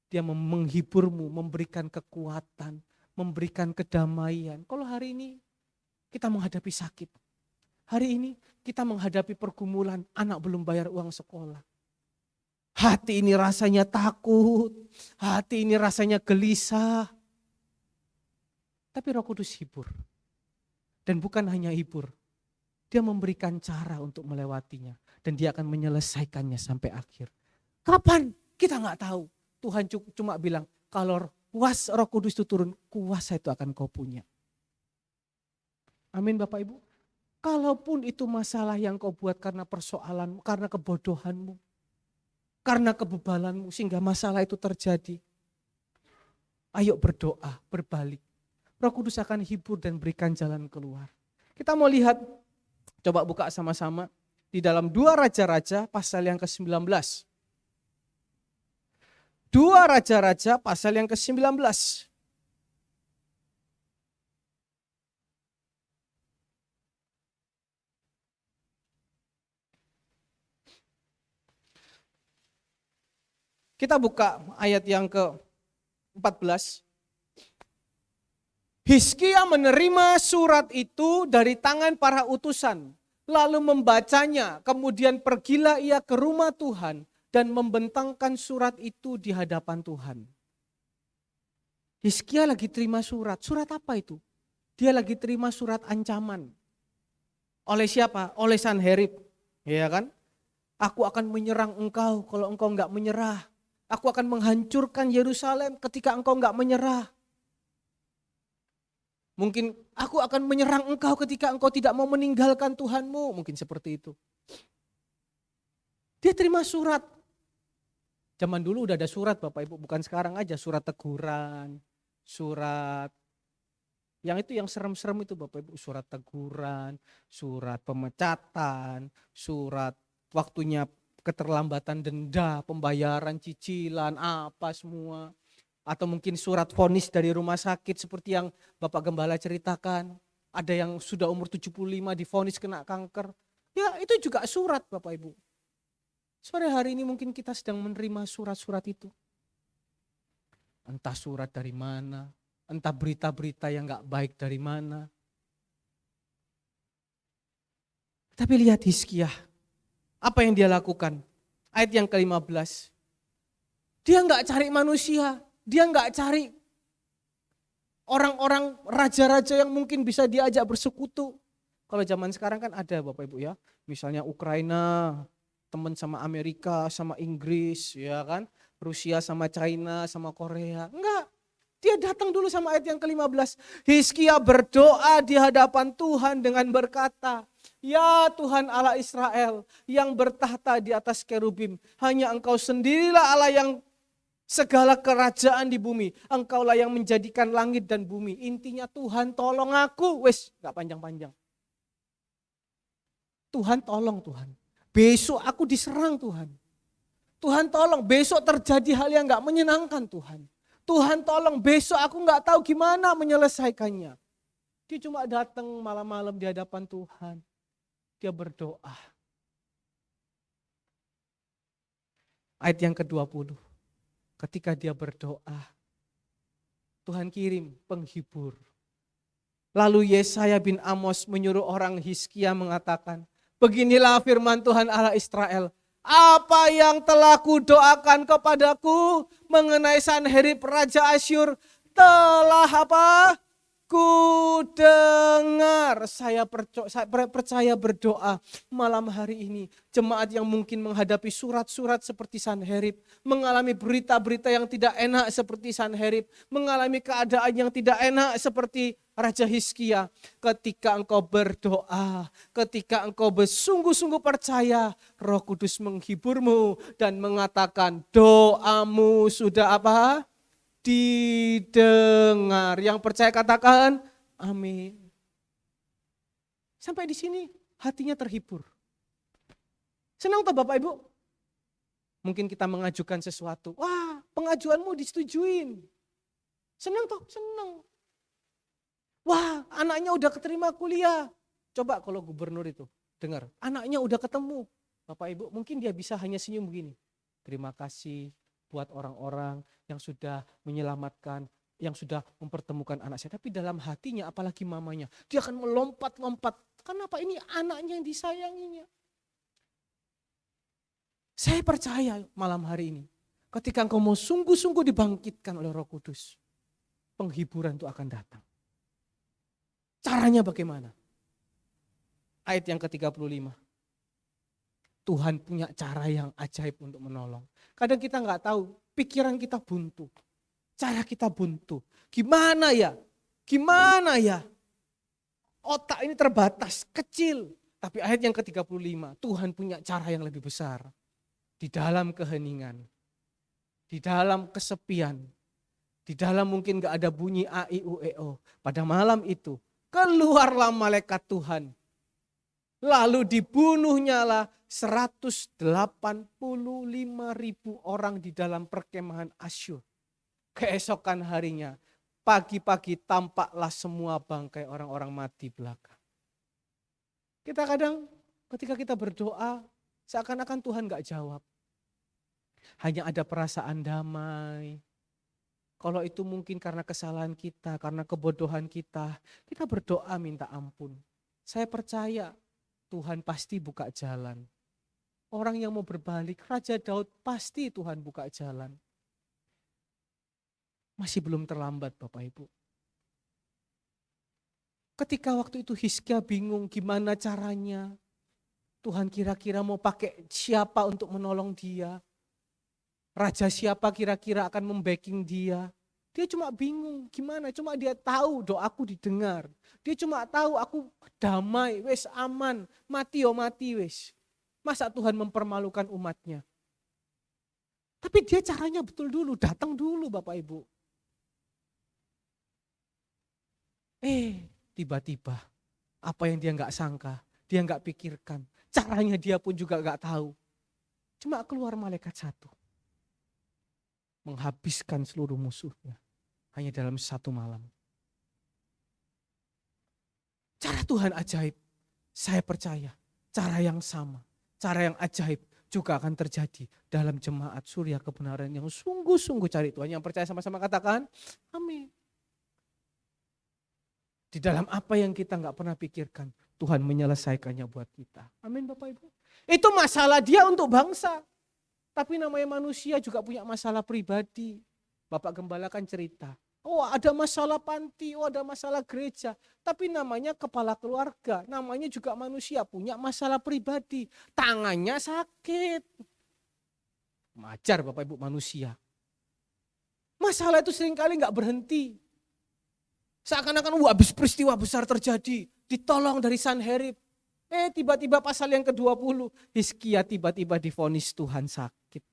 Dia menghiburmu, memberikan kekuatan, memberikan kedamaian. Kalau hari ini kita menghadapi sakit. Hari ini kita menghadapi pergumulan, anak belum bayar uang sekolah. Hati ini rasanya takut, hati ini rasanya gelisah. Tapi Roh Kudus hibur. Dan bukan hanya hibur, dia memberikan cara untuk melewatinya. Dan dia akan menyelesaikannya sampai akhir. Kapan? Kita nggak tahu. Tuhan cuma bilang, kalau Roh Kudus itu turun, kuasa itu akan kau punya. Amin Bapak Ibu. Kalaupun itu masalah yang kau buat karena persoalanmu, karena kebodohanmu, karena kebebalanmu sehingga masalah itu terjadi. Ayo berdoa, berbalik. Roh Kudus akan hibur dan berikan jalan keluar. Kita mau lihat, coba buka sama-sama di dalam 2 Raja-Raja pasal yang ke-19. 2 Raja-Raja pasal yang ke-19. Kita buka ayat yang ke-14. Hizkia menerima surat itu dari tangan para utusan, lalu membacanya, kemudian pergilah ia ke rumah Tuhan dan membentangkan surat itu di hadapan Tuhan. Hizkia lagi terima surat apa itu? Dia lagi terima surat ancaman. Oleh siapa? Oleh Sanherib, ya kan? Aku akan menyerang engkau kalau engkau enggak menyerah. Aku akan menghancurkan Yerusalem ketika engkau enggak menyerah. Mungkin aku akan menyerang engkau ketika engkau tidak mau meninggalkan Tuhanmu. Mungkin seperti itu. Dia terima surat. Zaman dulu udah ada surat Bapak Ibu, bukan sekarang aja. Surat teguran, surat yang itu yang serem-serem itu Bapak Ibu. Surat teguran, surat pemecatan, surat waktunya keterlambatan denda, pembayaran cicilan, apa semua. Atau mungkin surat vonis dari rumah sakit seperti yang Bapak Gembala ceritakan. Ada yang sudah umur 75 divonis kena kanker. Ya itu juga surat Bapak Ibu. Sore hari ini mungkin kita sedang menerima surat-surat itu. Entah surat dari mana, entah berita-berita yang gak baik dari mana. Tapi lihat Hizkia, apa yang dia lakukan? Ayat yang ke-15. Dia gak cari manusia, dia gak cari orang-orang raja-raja yang mungkin bisa diajak bersekutu. Kalau zaman sekarang kan ada Bapak Ibu ya, misalnya Ukraina, teman sama Amerika, sama Inggris, ya kan, Rusia sama China, sama Korea. Enggak, dia datang dulu sama ayat yang ke-15. Hizkia berdoa di hadapan Tuhan dengan berkata, Ya Tuhan Allah Israel yang bertahta di atas kerubim. Hanya Engkau sendirilah Allah yang segala kerajaan di bumi. Engkaulah yang menjadikan langit dan bumi. Intinya Tuhan tolong aku. Wes gak panjang-panjang. Tuhan tolong Tuhan. Besok aku diserang Tuhan. Tuhan tolong besok terjadi hal yang gak menyenangkan Tuhan. Tuhan tolong besok aku gak tahu gimana menyelesaikannya. Dia cuma datang malam-malam di hadapan Tuhan. Dia berdoa. Ayat yang ke-20. Ketika dia berdoa, Tuhan kirim penghibur. Lalu Yesaya bin Amos menyuruh orang Hizkia mengatakan, beginilah firman Tuhan Allah Israel. Apa yang telah kudoakan kepadaku mengenai Sanherib Raja Asyur telah apa? Ku dengar. Saya percaya berdoa malam hari ini. Jemaat yang mungkin menghadapi surat-surat seperti Sanherib, mengalami berita-berita yang tidak enak seperti Sanherib, mengalami keadaan yang tidak enak seperti Raja Hizkia. Ketika engkau berdoa, ketika engkau bersungguh-sungguh percaya, Roh Kudus menghiburmu dan mengatakan doamu sudah apa? Didengar. Yang percaya katakan amin. Sampai di sini hatinya terhibur. Senang toh Bapak Ibu? Mungkin kita mengajukan sesuatu. Wah, pengajuanmu disetujuin. Senang toh? Senang. Wah, anaknya udah keterima kuliah. Coba kalau gubernur itu dengar, anaknya udah ketemu. Bapak Ibu, mungkin dia bisa hanya senyum begini. Terima kasih buat orang-orang yang sudah menyelamatkan, yang sudah mempertemukan anak saya. Tapi dalam hatinya, apalagi mamanya, dia akan melompat-lompat. Kenapa? Ini anaknya yang disayanginya. Saya percaya malam hari ini, ketika engkau mau sungguh-sungguh dibangkitkan oleh Roh Kudus, penghiburan itu akan datang. Caranya bagaimana? Ayat yang ke-35. Tuhan punya cara yang ajaib untuk menolong. Kadang kita nggak tahu, pikiran kita buntu. Cara kita buntu. Gimana ya? Gimana ya? Otak ini terbatas, kecil. Tapi ayat yang ke-35, Tuhan punya cara yang lebih besar. Di dalam keheningan, di dalam kesepian, di dalam mungkin nggak ada bunyi a, i, u, e, o. Pada malam itu, keluarlah malaikat Tuhan. Lalu dibunuhnyalah 185.000 orang di dalam perkemahan Asyur. Keesokan harinya, pagi-pagi tampaklah semua bangkai orang-orang mati belaka. Kita kadang ketika kita berdoa, seakan-akan Tuhan gak jawab. Hanya ada perasaan damai. Kalau itu mungkin karena kesalahan kita, karena kebodohan kita berdoa minta ampun. Saya percaya Tuhan pasti buka jalan. Orang yang mau berbalik, Raja Daud pasti Tuhan buka jalan. Masih belum terlambat Bapak Ibu. Ketika waktu itu Hizkia bingung gimana caranya. Tuhan kira-kira mau pakai siapa untuk menolong dia. Raja siapa kira-kira akan membacking dia. Dia cuma bingung gimana, cuma dia tahu doaku didengar. Dia cuma tahu aku damai, wes aman, mati wes. Masa Tuhan mempermalukan umatnya? Tapi dia caranya betul dulu, datang dulu Bapak Ibu. Tiba-tiba apa yang dia gak sangka, dia gak pikirkan. Caranya dia pun juga gak tahu. Cuma keluar malaikat satu. Menghabiskan seluruh musuhnya. Hanya dalam satu malam. Cara Tuhan ajaib. Saya percaya cara yang sama. Cara yang ajaib juga akan terjadi dalam jemaat Surya Kebenaran yang sungguh-sungguh cari Tuhan. Yang percaya sama-sama katakan amin. Di dalam apa yang kita gak pernah pikirkan, Tuhan menyelesaikannya buat kita. Amin Bapak Ibu. Itu masalah dia untuk bangsa. Tapi namanya manusia juga punya masalah pribadi. Bapak Gembala kan cerita. Oh ada masalah panti, oh ada masalah gereja. Tapi namanya kepala keluarga, namanya juga manusia punya masalah pribadi. Tangannya sakit. Wajar Bapak Ibu manusia. Masalah itu seringkali gak berhenti. Seakan-akan habis peristiwa besar terjadi, ditolong dari Sanherib. Tiba-tiba pasal yang ke-20, Hizkia tiba-tiba divonis Tuhan sakit.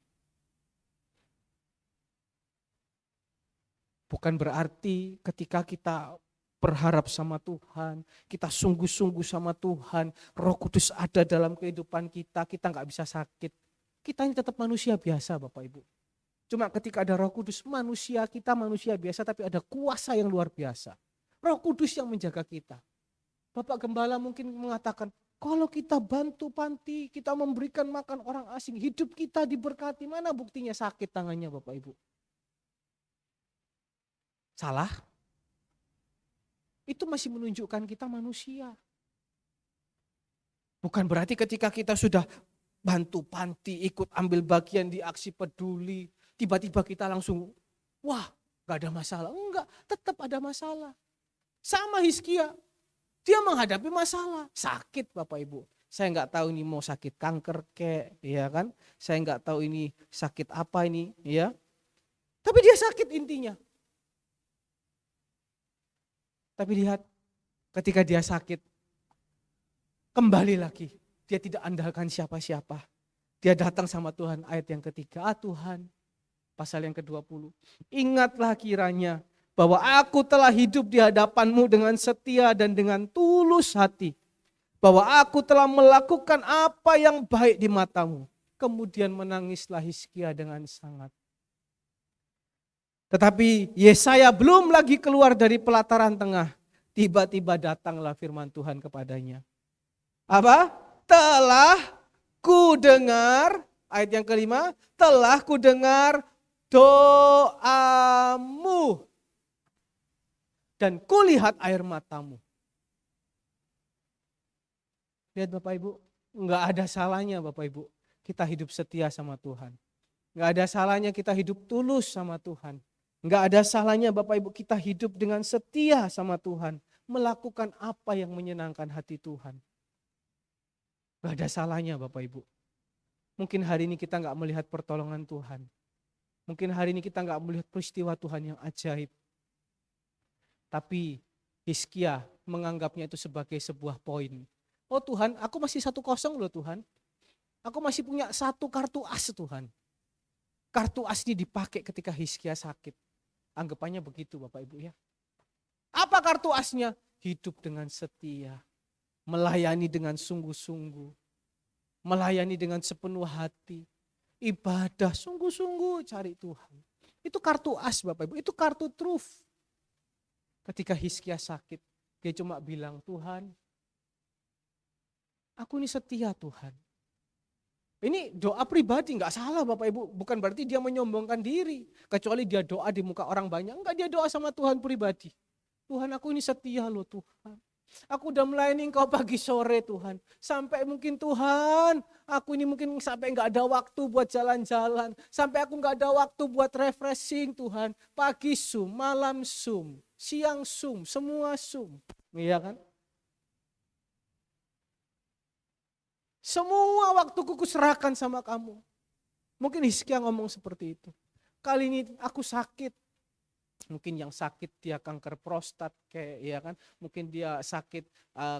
Bukan berarti ketika kita berharap sama Tuhan, kita sungguh-sungguh sama Tuhan, Roh Kudus ada dalam kehidupan kita, kita nggak bisa sakit. Kita ini tetap manusia biasa Bapak Ibu. Cuma ketika ada Roh Kudus, kita manusia biasa tapi ada kuasa yang luar biasa. Roh Kudus yang menjaga kita. Bapak Gembala mungkin mengatakan, kalau kita bantu panti, kita memberikan makan orang asing, hidup kita diberkati, mana buktinya sakit tangannya Bapak Ibu? Salah? Itu masih menunjukkan kita manusia. Bukan berarti ketika kita sudah bantu panti, ikut ambil bagian di aksi peduli, tiba-tiba kita langsung, wah gak ada masalah. Enggak, tetap ada masalah. Sama Hizkia, dia menghadapi masalah, sakit Bapak Ibu. Saya nggak tahu ini mau sakit kanker kek, ya kan? Saya nggak tahu ini sakit apa ini, ya. Tapi dia sakit intinya. Tapi lihat, ketika dia sakit, kembali lagi. Dia tidak andalkan siapa-siapa. Dia datang sama Tuhan, ayat yang ketiga. Tuhan, pasal yang ke-20. Ingatlah kiranya bahwa aku telah hidup di hadapan-Mu dengan setia dan dengan tulus hati. Bahwa aku telah melakukan apa yang baik di mata-Mu. Kemudian menangislah Hizkia dengan sangat. Tetapi Yesaya belum lagi keluar dari pelataran tengah. Tiba-tiba datanglah firman Tuhan kepadanya. Apa? Telah ku dengar, ayat yang kelima, telah ku dengar doamu. Dan kulihat air matamu. Lihat Bapak Ibu, enggak ada salahnya Bapak Ibu, kita hidup setia sama Tuhan. Enggak ada salahnya kita hidup tulus sama Tuhan. Enggak ada salahnya Bapak Ibu kita hidup dengan setia sama Tuhan. Melakukan apa yang menyenangkan hati Tuhan. Enggak ada salahnya Bapak Ibu. Mungkin hari ini kita enggak melihat pertolongan Tuhan. Mungkin hari ini kita enggak melihat peristiwa Tuhan yang ajaib. Tapi Hizkia menganggapnya itu sebagai sebuah poin. Oh Tuhan, aku masih 1-0 loh Tuhan. Aku masih punya 1 kartu as Tuhan. Kartu as ini dipakai ketika Hizkia sakit. Anggapannya begitu Bapak Ibu ya. Apa kartu asnya? Hidup dengan setia. Melayani dengan sungguh-sungguh. Melayani dengan sepenuh hati. Ibadah sungguh-sungguh cari Tuhan. Itu kartu as Bapak Ibu. Itu kartu truf. Ketika Hizkia sakit. Dia cuma bilang, Tuhan, aku ini setia Tuhan. Ini doa pribadi, nggak salah Bapak Ibu. Bukan berarti dia menyombongkan diri. Kecuali dia doa di muka orang banyak. Enggak, dia doa sama Tuhan pribadi. Tuhan, aku ini setia loh Tuhan. Aku udah melayani Engkau pagi sore Tuhan. Sampai mungkin Tuhan, aku ini mungkin sampai nggak ada waktu buat jalan-jalan. Sampai aku nggak ada waktu buat refreshing Tuhan. Pagi sum, malam sum, siang sum, semua sum. Iya kan? Semua waktuku kuserahkan sama kamu. Mungkin Hizkia ngomong seperti itu. Kali ini aku sakit. Mungkin yang sakit dia kanker prostat kayak ya kan. Mungkin dia sakit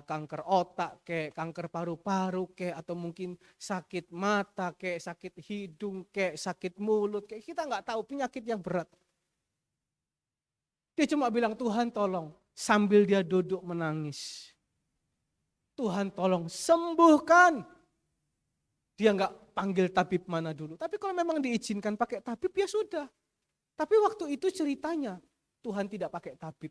kanker otak kayak kanker paru-paru kayak atau mungkin sakit mata kayak sakit hidung kayak sakit mulut kayak kita nggak tahu penyakit yang berat. Dia cuma bilang Tuhan tolong sambil dia duduk menangis. Tuhan tolong sembuhkan. Dia nggak panggil tabib mana dulu. Tapi kalau memang diizinkan pakai tabib ya sudah. Tapi waktu itu ceritanya Tuhan tidak pakai tabib.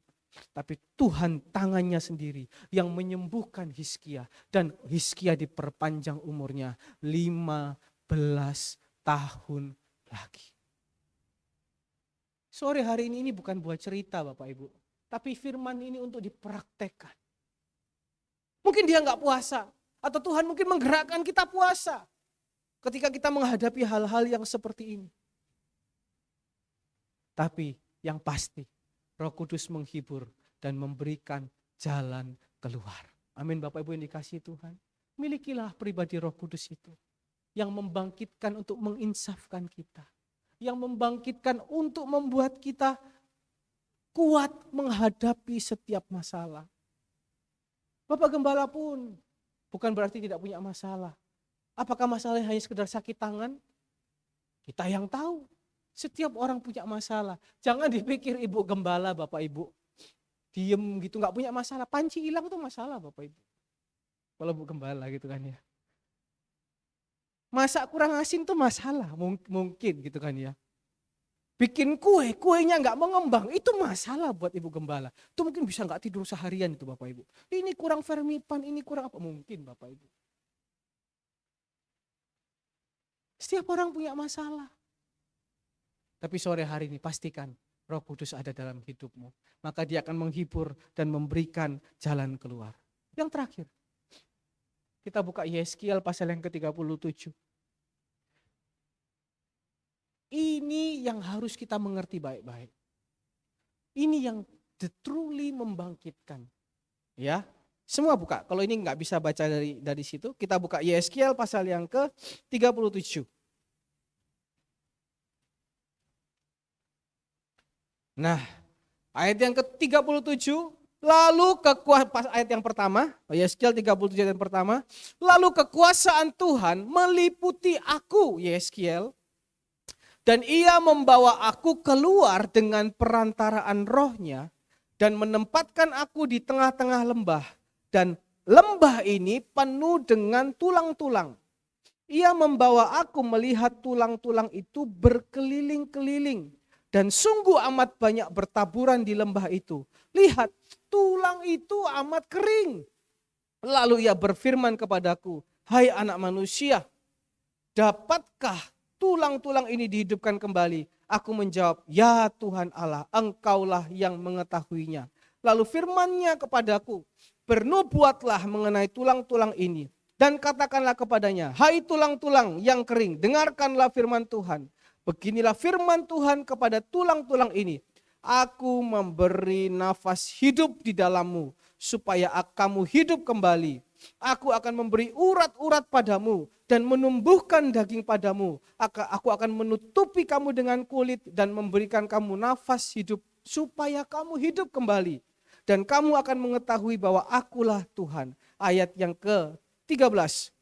Tapi Tuhan tangannya sendiri yang menyembuhkan Hizkia. Dan Hizkia diperpanjang umurnya 15 tahun lagi. Sore hari ini bukan buat cerita Bapak Ibu. Tapi firman ini untuk dipraktekkan. Mungkin dia nggak puasa. Atau Tuhan mungkin menggerakkan kita puasa. Ketika kita menghadapi hal-hal yang seperti ini. Tapi yang pasti Roh Kudus menghibur dan memberikan jalan keluar. Amin Bapak Ibu yang dikasihi Tuhan. Milikilah pribadi Roh Kudus itu. Yang membangkitkan untuk menginsafkan kita. Yang membangkitkan untuk membuat kita kuat menghadapi setiap masalah. Bapak Gembala pun bukan berarti tidak punya masalah. Apakah masalahnya hanya sekedar sakit tangan? Kita yang tahu. Setiap orang punya masalah. Jangan dipikir ibu gembala, Bapak Ibu. Diem gitu, gak punya masalah. Panci hilang tuh masalah, Bapak Ibu. Kalau bu gembala gitu kan ya. Masak kurang asin tuh masalah, mungkin gitu kan ya. Bikin kue, kuenya gak mengembang, itu masalah buat ibu gembala. Itu mungkin bisa gak tidur seharian itu Bapak Ibu. Ini kurang fermipan, ini kurang apa, mungkin Bapak Ibu. Setiap orang punya masalah. Tapi sore hari ini pastikan Roh Kudus ada dalam hidupmu. Maka dia akan menghibur dan memberikan jalan keluar. Yang terakhir, kita buka Yeskiel pasal yang ke-37. Ini yang harus kita mengerti baik-baik. Ini yang truly membangkitkan. Ya, semua buka. Kalau ini nggak bisa baca dari situ, kita buka Yeskiel pasal yang ke-37. Nah, ayat yang ke-37, lalu ayat yang pertama, Yeskiel 37 ayat yang pertama, lalu kekuasaan Tuhan meliputi aku, Yeskiel, dan ia membawa aku keluar dengan perantaraan rohnya dan menempatkan aku di tengah-tengah lembah. Dan lembah ini penuh dengan tulang-tulang. Ia membawa aku melihat tulang-tulang itu berkeliling-keliling. Dan sungguh amat banyak bertaburan di lembah itu. Lihat, tulang itu amat kering. Lalu ia berfirman kepadaku, hai anak manusia, dapatkah tulang-tulang ini dihidupkan kembali? Aku menjawab, ya Tuhan Allah, engkaulah yang mengetahuinya. Lalu firman-Nya kepadaku, bernubuatlah mengenai tulang-tulang ini. Dan katakanlah kepadanya, hai tulang-tulang yang kering, dengarkanlah firman Tuhan. Beginilah firman Tuhan kepada tulang-tulang ini. Aku memberi nafas hidup di dalammu, supaya kamu hidup kembali. Aku akan memberi urat-urat padamu dan menumbuhkan daging padamu. Aku akan menutupi kamu dengan kulit dan memberikan kamu nafas hidup supaya kamu hidup kembali. Dan kamu akan mengetahui bahwa akulah Tuhan. Ayat yang ke-13.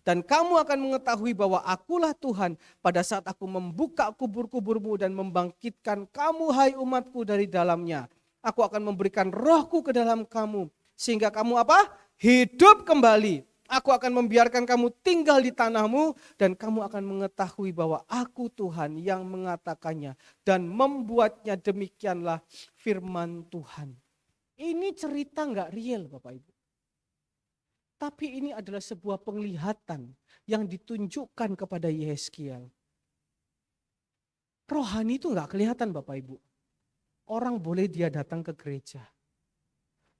Dan kamu akan mengetahui bahwa akulah Tuhan pada saat aku membuka kubur-kuburmu dan membangkitkan kamu hai umatku dari dalamnya. Aku akan memberikan rohku ke dalam kamu sehingga kamu apa? Hidup kembali. Aku akan membiarkan kamu tinggal di tanahmu dan kamu akan mengetahui bahwa aku Tuhan yang mengatakannya dan membuatnya. Demikianlah firman Tuhan. Ini cerita nggak real Bapak Ibu. Tapi ini adalah sebuah penglihatan yang ditunjukkan kepada Yeskiel. Rohani itu nggak kelihatan Bapak Ibu. Orang boleh dia datang ke gereja.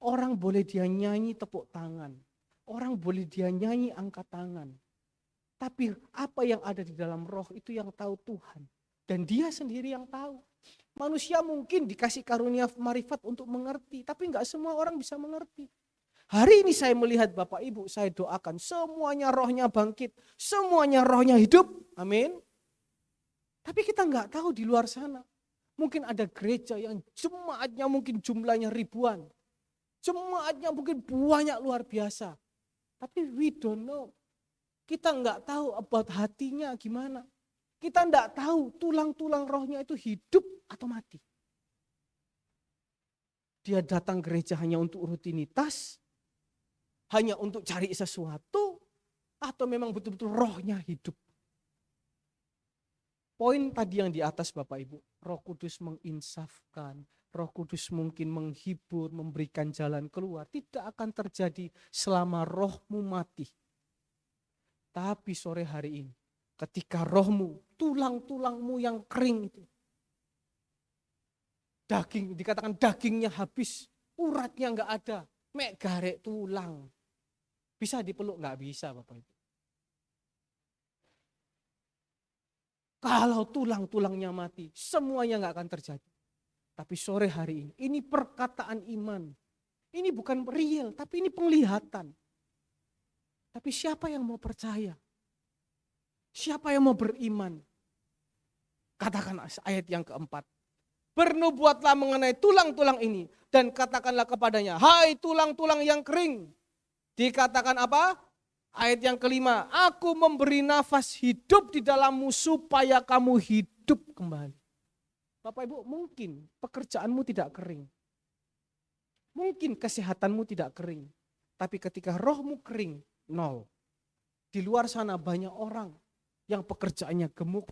Orang boleh dia nyanyi tepuk tangan. Orang boleh dia nyanyi angkat tangan. Tapi apa yang ada di dalam roh itu yang tahu Tuhan. Dan dia sendiri yang tahu. Manusia mungkin dikasih karunia marifat untuk mengerti. Tapi nggak semua orang bisa mengerti. Hari ini saya melihat Bapak Ibu, saya doakan semuanya rohnya bangkit. Semuanya rohnya hidup. Amin. Tapi kita nggak tahu di luar sana. Mungkin ada gereja yang jemaatnya mungkin jumlahnya ribuan. Jemaatnya mungkin banyak luar biasa. Tapi we don't know. Kita nggak tahu about hatinya gimana. Kita nggak tahu tulang-tulang rohnya itu hidup atau mati. Dia datang gereja hanya untuk rutinitas. Hanya untuk cari sesuatu. Atau memang betul-betul rohnya hidup. Poin tadi yang di atas Bapak Ibu. Roh Kudus menginsafkan. Roh Kudus mungkin menghibur, memberikan jalan keluar. Tidak akan terjadi selama rohmu mati. Tapi sore hari ini, ketika rohmu, tulang-tulangmu yang kering itu. Dikatakan dagingnya habis, uratnya enggak ada. Mek garek tulang. Bisa dipeluk? Enggak bisa Bapak Ibu. Kalau tulang-tulangnya mati, semuanya enggak akan terjadi. Tapi sore hari ini perkataan iman. Ini bukan real, tapi ini penglihatan. Tapi siapa yang mau percaya? Siapa yang mau beriman? Katakan ayat yang keempat. Bernubuatlah mengenai tulang-tulang ini. Dan katakanlah kepadanya, hai tulang-tulang yang kering. Dikatakan apa? Ayat yang kelima, aku memberi nafas hidup di dalammu supaya kamu hidup kembali. Bapak Ibu, mungkin pekerjaanmu tidak kering. Mungkin kesehatanmu tidak kering. Tapi ketika rohmu kering, nol. Di luar sana banyak orang yang pekerjaannya gemuk,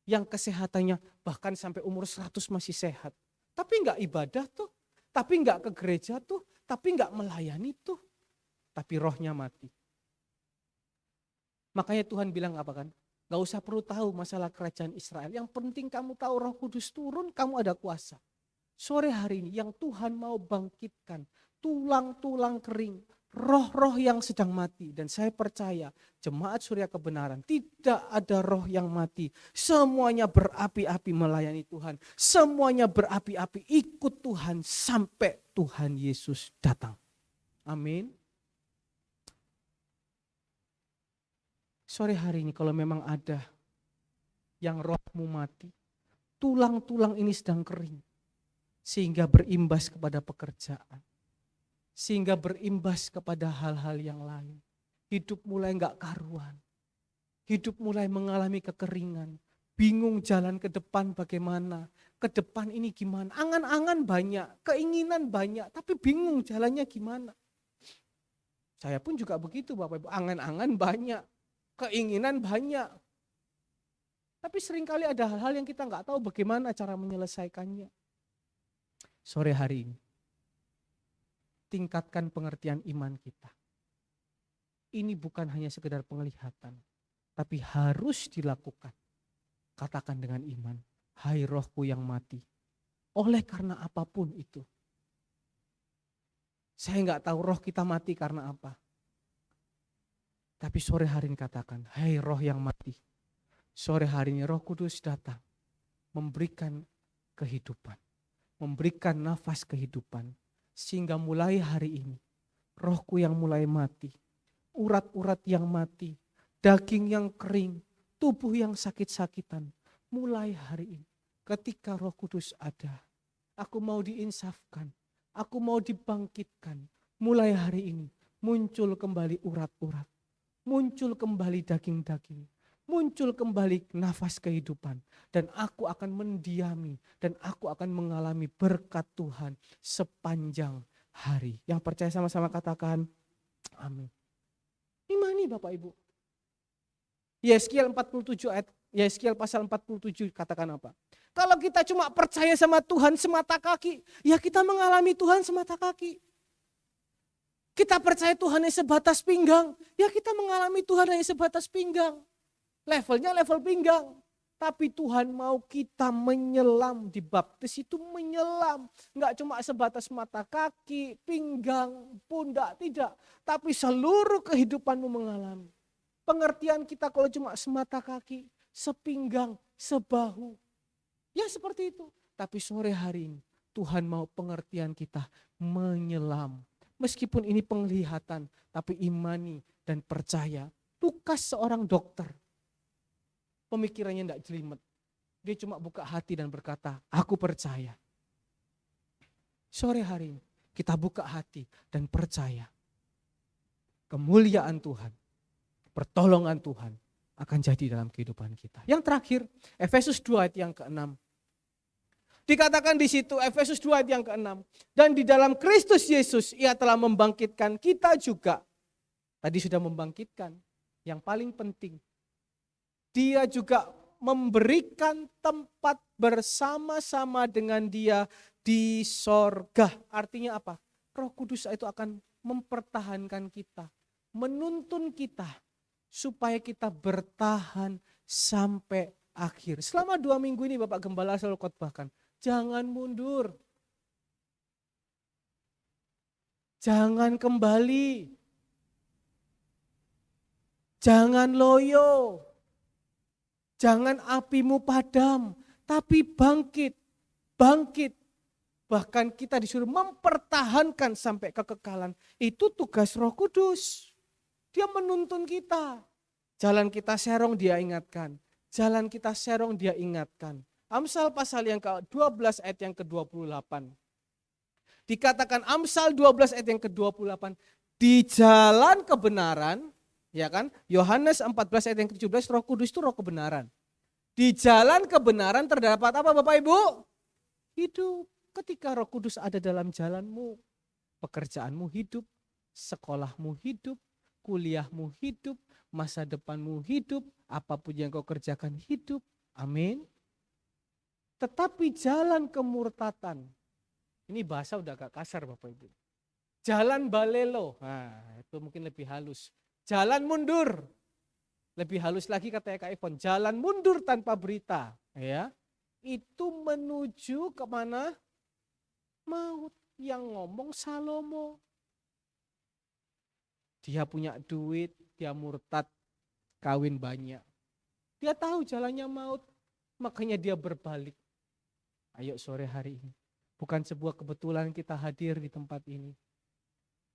yang kesehatannya bahkan sampai umur 100 masih sehat. Tapi enggak ibadah tuh, tapi enggak ke gereja tuh, tapi enggak melayani tuh. Tapi rohnya mati. Makanya Tuhan bilang apa kan? Gak usah perlu tahu masalah kerajaan Israel. Yang penting kamu tahu Roh Kudus turun, kamu ada kuasa. Sore hari ini yang Tuhan mau bangkitkan tulang-tulang kering, roh-roh yang sedang mati. Dan saya percaya jemaat Surya Kebenaran tidak ada roh yang mati. Semuanya berapi-api melayani Tuhan. Semuanya berapi-api ikut Tuhan sampai Tuhan Yesus datang. Amin. Sore hari ini kalau memang ada yang rohmu mati, tulang-tulang ini sedang kering, sehingga berimbas kepada pekerjaan, sehingga berimbas kepada hal-hal yang lain. Hidup mulai enggak karuan, hidup mulai mengalami kekeringan, bingung jalan ke depan bagaimana, ke depan ini gimana, angan-angan banyak, keinginan banyak, tapi bingung jalannya gimana. Saya pun juga begitu Bapak Ibu, angan-angan banyak. Keinginan banyak. Tapi seringkali ada hal-hal yang kita nggak tahu bagaimana cara menyelesaikannya. Sore hari ini, tingkatkan pengertian iman kita. Ini bukan hanya sekedar penglihatan, tapi harus dilakukan. Katakan dengan iman, hai rohku yang mati. Oleh karena apapun itu. Saya nggak tahu roh kita mati karena apa. Tapi sore hari ini katakan, hai roh yang mati. Sore hari ini Roh Kudus datang, memberikan kehidupan, memberikan nafas kehidupan. Sehingga mulai hari ini, rohku yang mulai mati, urat-urat yang mati, daging yang kering, tubuh yang sakit-sakitan. Mulai hari ini, ketika Roh Kudus ada, aku mau diinsafkan, aku mau dibangkitkan. Mulai hari ini, muncul kembali urat-urat. Muncul kembali daging-daging, muncul kembali nafas kehidupan. Dan aku akan mendiami dan aku akan mengalami berkat Tuhan sepanjang hari. Yang percaya sama-sama katakan amin. Imani Bapak Ibu. Yeskiel 47 ayat, Yeskiel pasal 47 katakan apa? Kalau kita cuma percaya sama Tuhan semata kaki, ya kita mengalami Tuhan semata kaki. Kita percaya Tuhan hanya sebatas pinggang, ya kita mengalami Tuhan hanya sebatas pinggang. Levelnya level pinggang. Tapi Tuhan mau kita menyelam, dibaptis itu menyelam. Enggak cuma sebatas mata kaki, pinggang, pundak, tidak. Tapi seluruh kehidupanmu mengalami. Pengertian kita kalau cuma semata kaki, sepinggang, sebahu. Ya seperti itu. Tapi sore hari ini Tuhan mau pengertian kita menyelam. Meskipun ini penglihatan, tapi imani dan percaya. Lukas seorang dokter, pemikirannya tidak jelimet. Dia cuma buka hati dan berkata, aku percaya. Sore hari ini kita buka hati dan percaya. Kemuliaan Tuhan, pertolongan Tuhan akan jadi dalam kehidupan kita. Yang terakhir, Efesus 2 ayat yang ke-6. Dikatakan di situ Efesus 2 ayat yang ke-6. Dan di dalam Kristus Yesus ia telah membangkitkan kita juga. Tadi sudah membangkitkan. Yang paling penting. Dia juga memberikan tempat bersama-sama dengan dia di sorga. Artinya apa? Roh Kudus itu akan mempertahankan kita. Menuntun kita. Supaya kita bertahan sampai akhir. Selama 2 minggu ini Bapak Gembala selalu khotbahkan. Jangan mundur. Jangan kembali. Jangan loyo. Jangan apimu padam. Tapi bangkit. Bangkit. Bahkan kita disuruh mempertahankan sampai kekekalan. Itu tugas Roh Kudus. Dia menuntun kita. Jalan kita serong dia ingatkan. Jalan kita serong dia ingatkan. Amsal pasal yang ke-12 ayat yang ke-28. Dikatakan Amsal 12 ayat yang ke-28. Di jalan kebenaran, ya kan? Yohanes 14 ayat yang ke-17, Roh Kudus itu roh kebenaran. Di jalan kebenaran terdapat apa Bapak Ibu? Hidup. Ketika Roh Kudus ada dalam jalanmu, pekerjaanmu hidup, sekolahmu hidup, kuliahmu hidup, masa depanmu hidup, apapun yang kau kerjakan hidup. Amin. Tetapi jalan kemurtatan, ini bahasa udah agak kasar Bapak Ibu. Jalan balelo, nah itu mungkin lebih halus. Jalan mundur, lebih halus lagi katanya Kak Ivon, jalan mundur tanpa berita, ya. Itu menuju kemana? Maut. Yang ngomong Salomo. Dia punya duit, dia murtad, kawin banyak. Dia tahu jalannya maut, makanya dia berbalik. Ayo sore hari ini, bukan sebuah kebetulan kita hadir di tempat ini.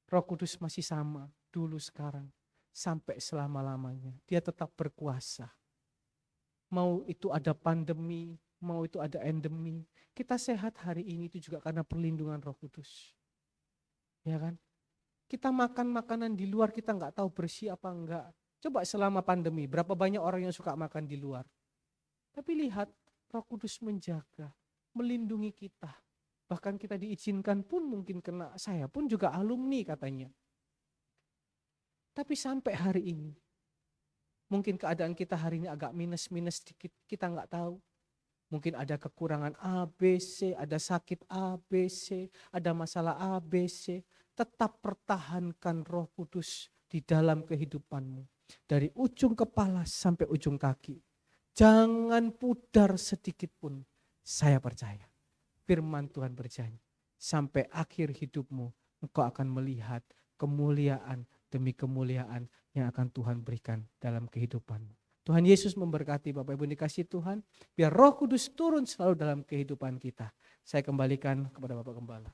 Roh Kudus masih sama, dulu sekarang, sampai selama-lamanya. Dia tetap berkuasa. Mau itu ada pandemi, mau itu ada endemi, kita sehat hari ini itu juga karena perlindungan Roh Kudus. Ya kan? Kita makan makanan di luar kita nggak tahu bersih apa enggak. Coba selama pandemi, berapa banyak orang yang suka makan di luar. Tapi lihat, Roh Kudus menjaga, melindungi kita. Bahkan kita diizinkan pun mungkin kena, saya pun juga alumni katanya. Tapi sampai hari ini, mungkin keadaan kita hari ini agak minus-minus sedikit, kita nggak tahu. Mungkin ada kekurangan A, B, C, ada sakit A, B, C, ada masalah A, B, C. Tetap pertahankan Roh Kudus di dalam kehidupanmu. Dari ujung kepala sampai ujung kaki. Jangan pudar sedikit pun. Saya percaya. Firman Tuhan berjanji. Sampai akhir hidupmu, engkau akan melihat kemuliaan demi kemuliaan yang akan Tuhan berikan dalam kehidupanmu. Tuhan Yesus memberkati Bapak Ibu dikasih Tuhan. Biar Roh Kudus turun selalu dalam kehidupan kita. Saya kembalikan kepada Bapak Gembala.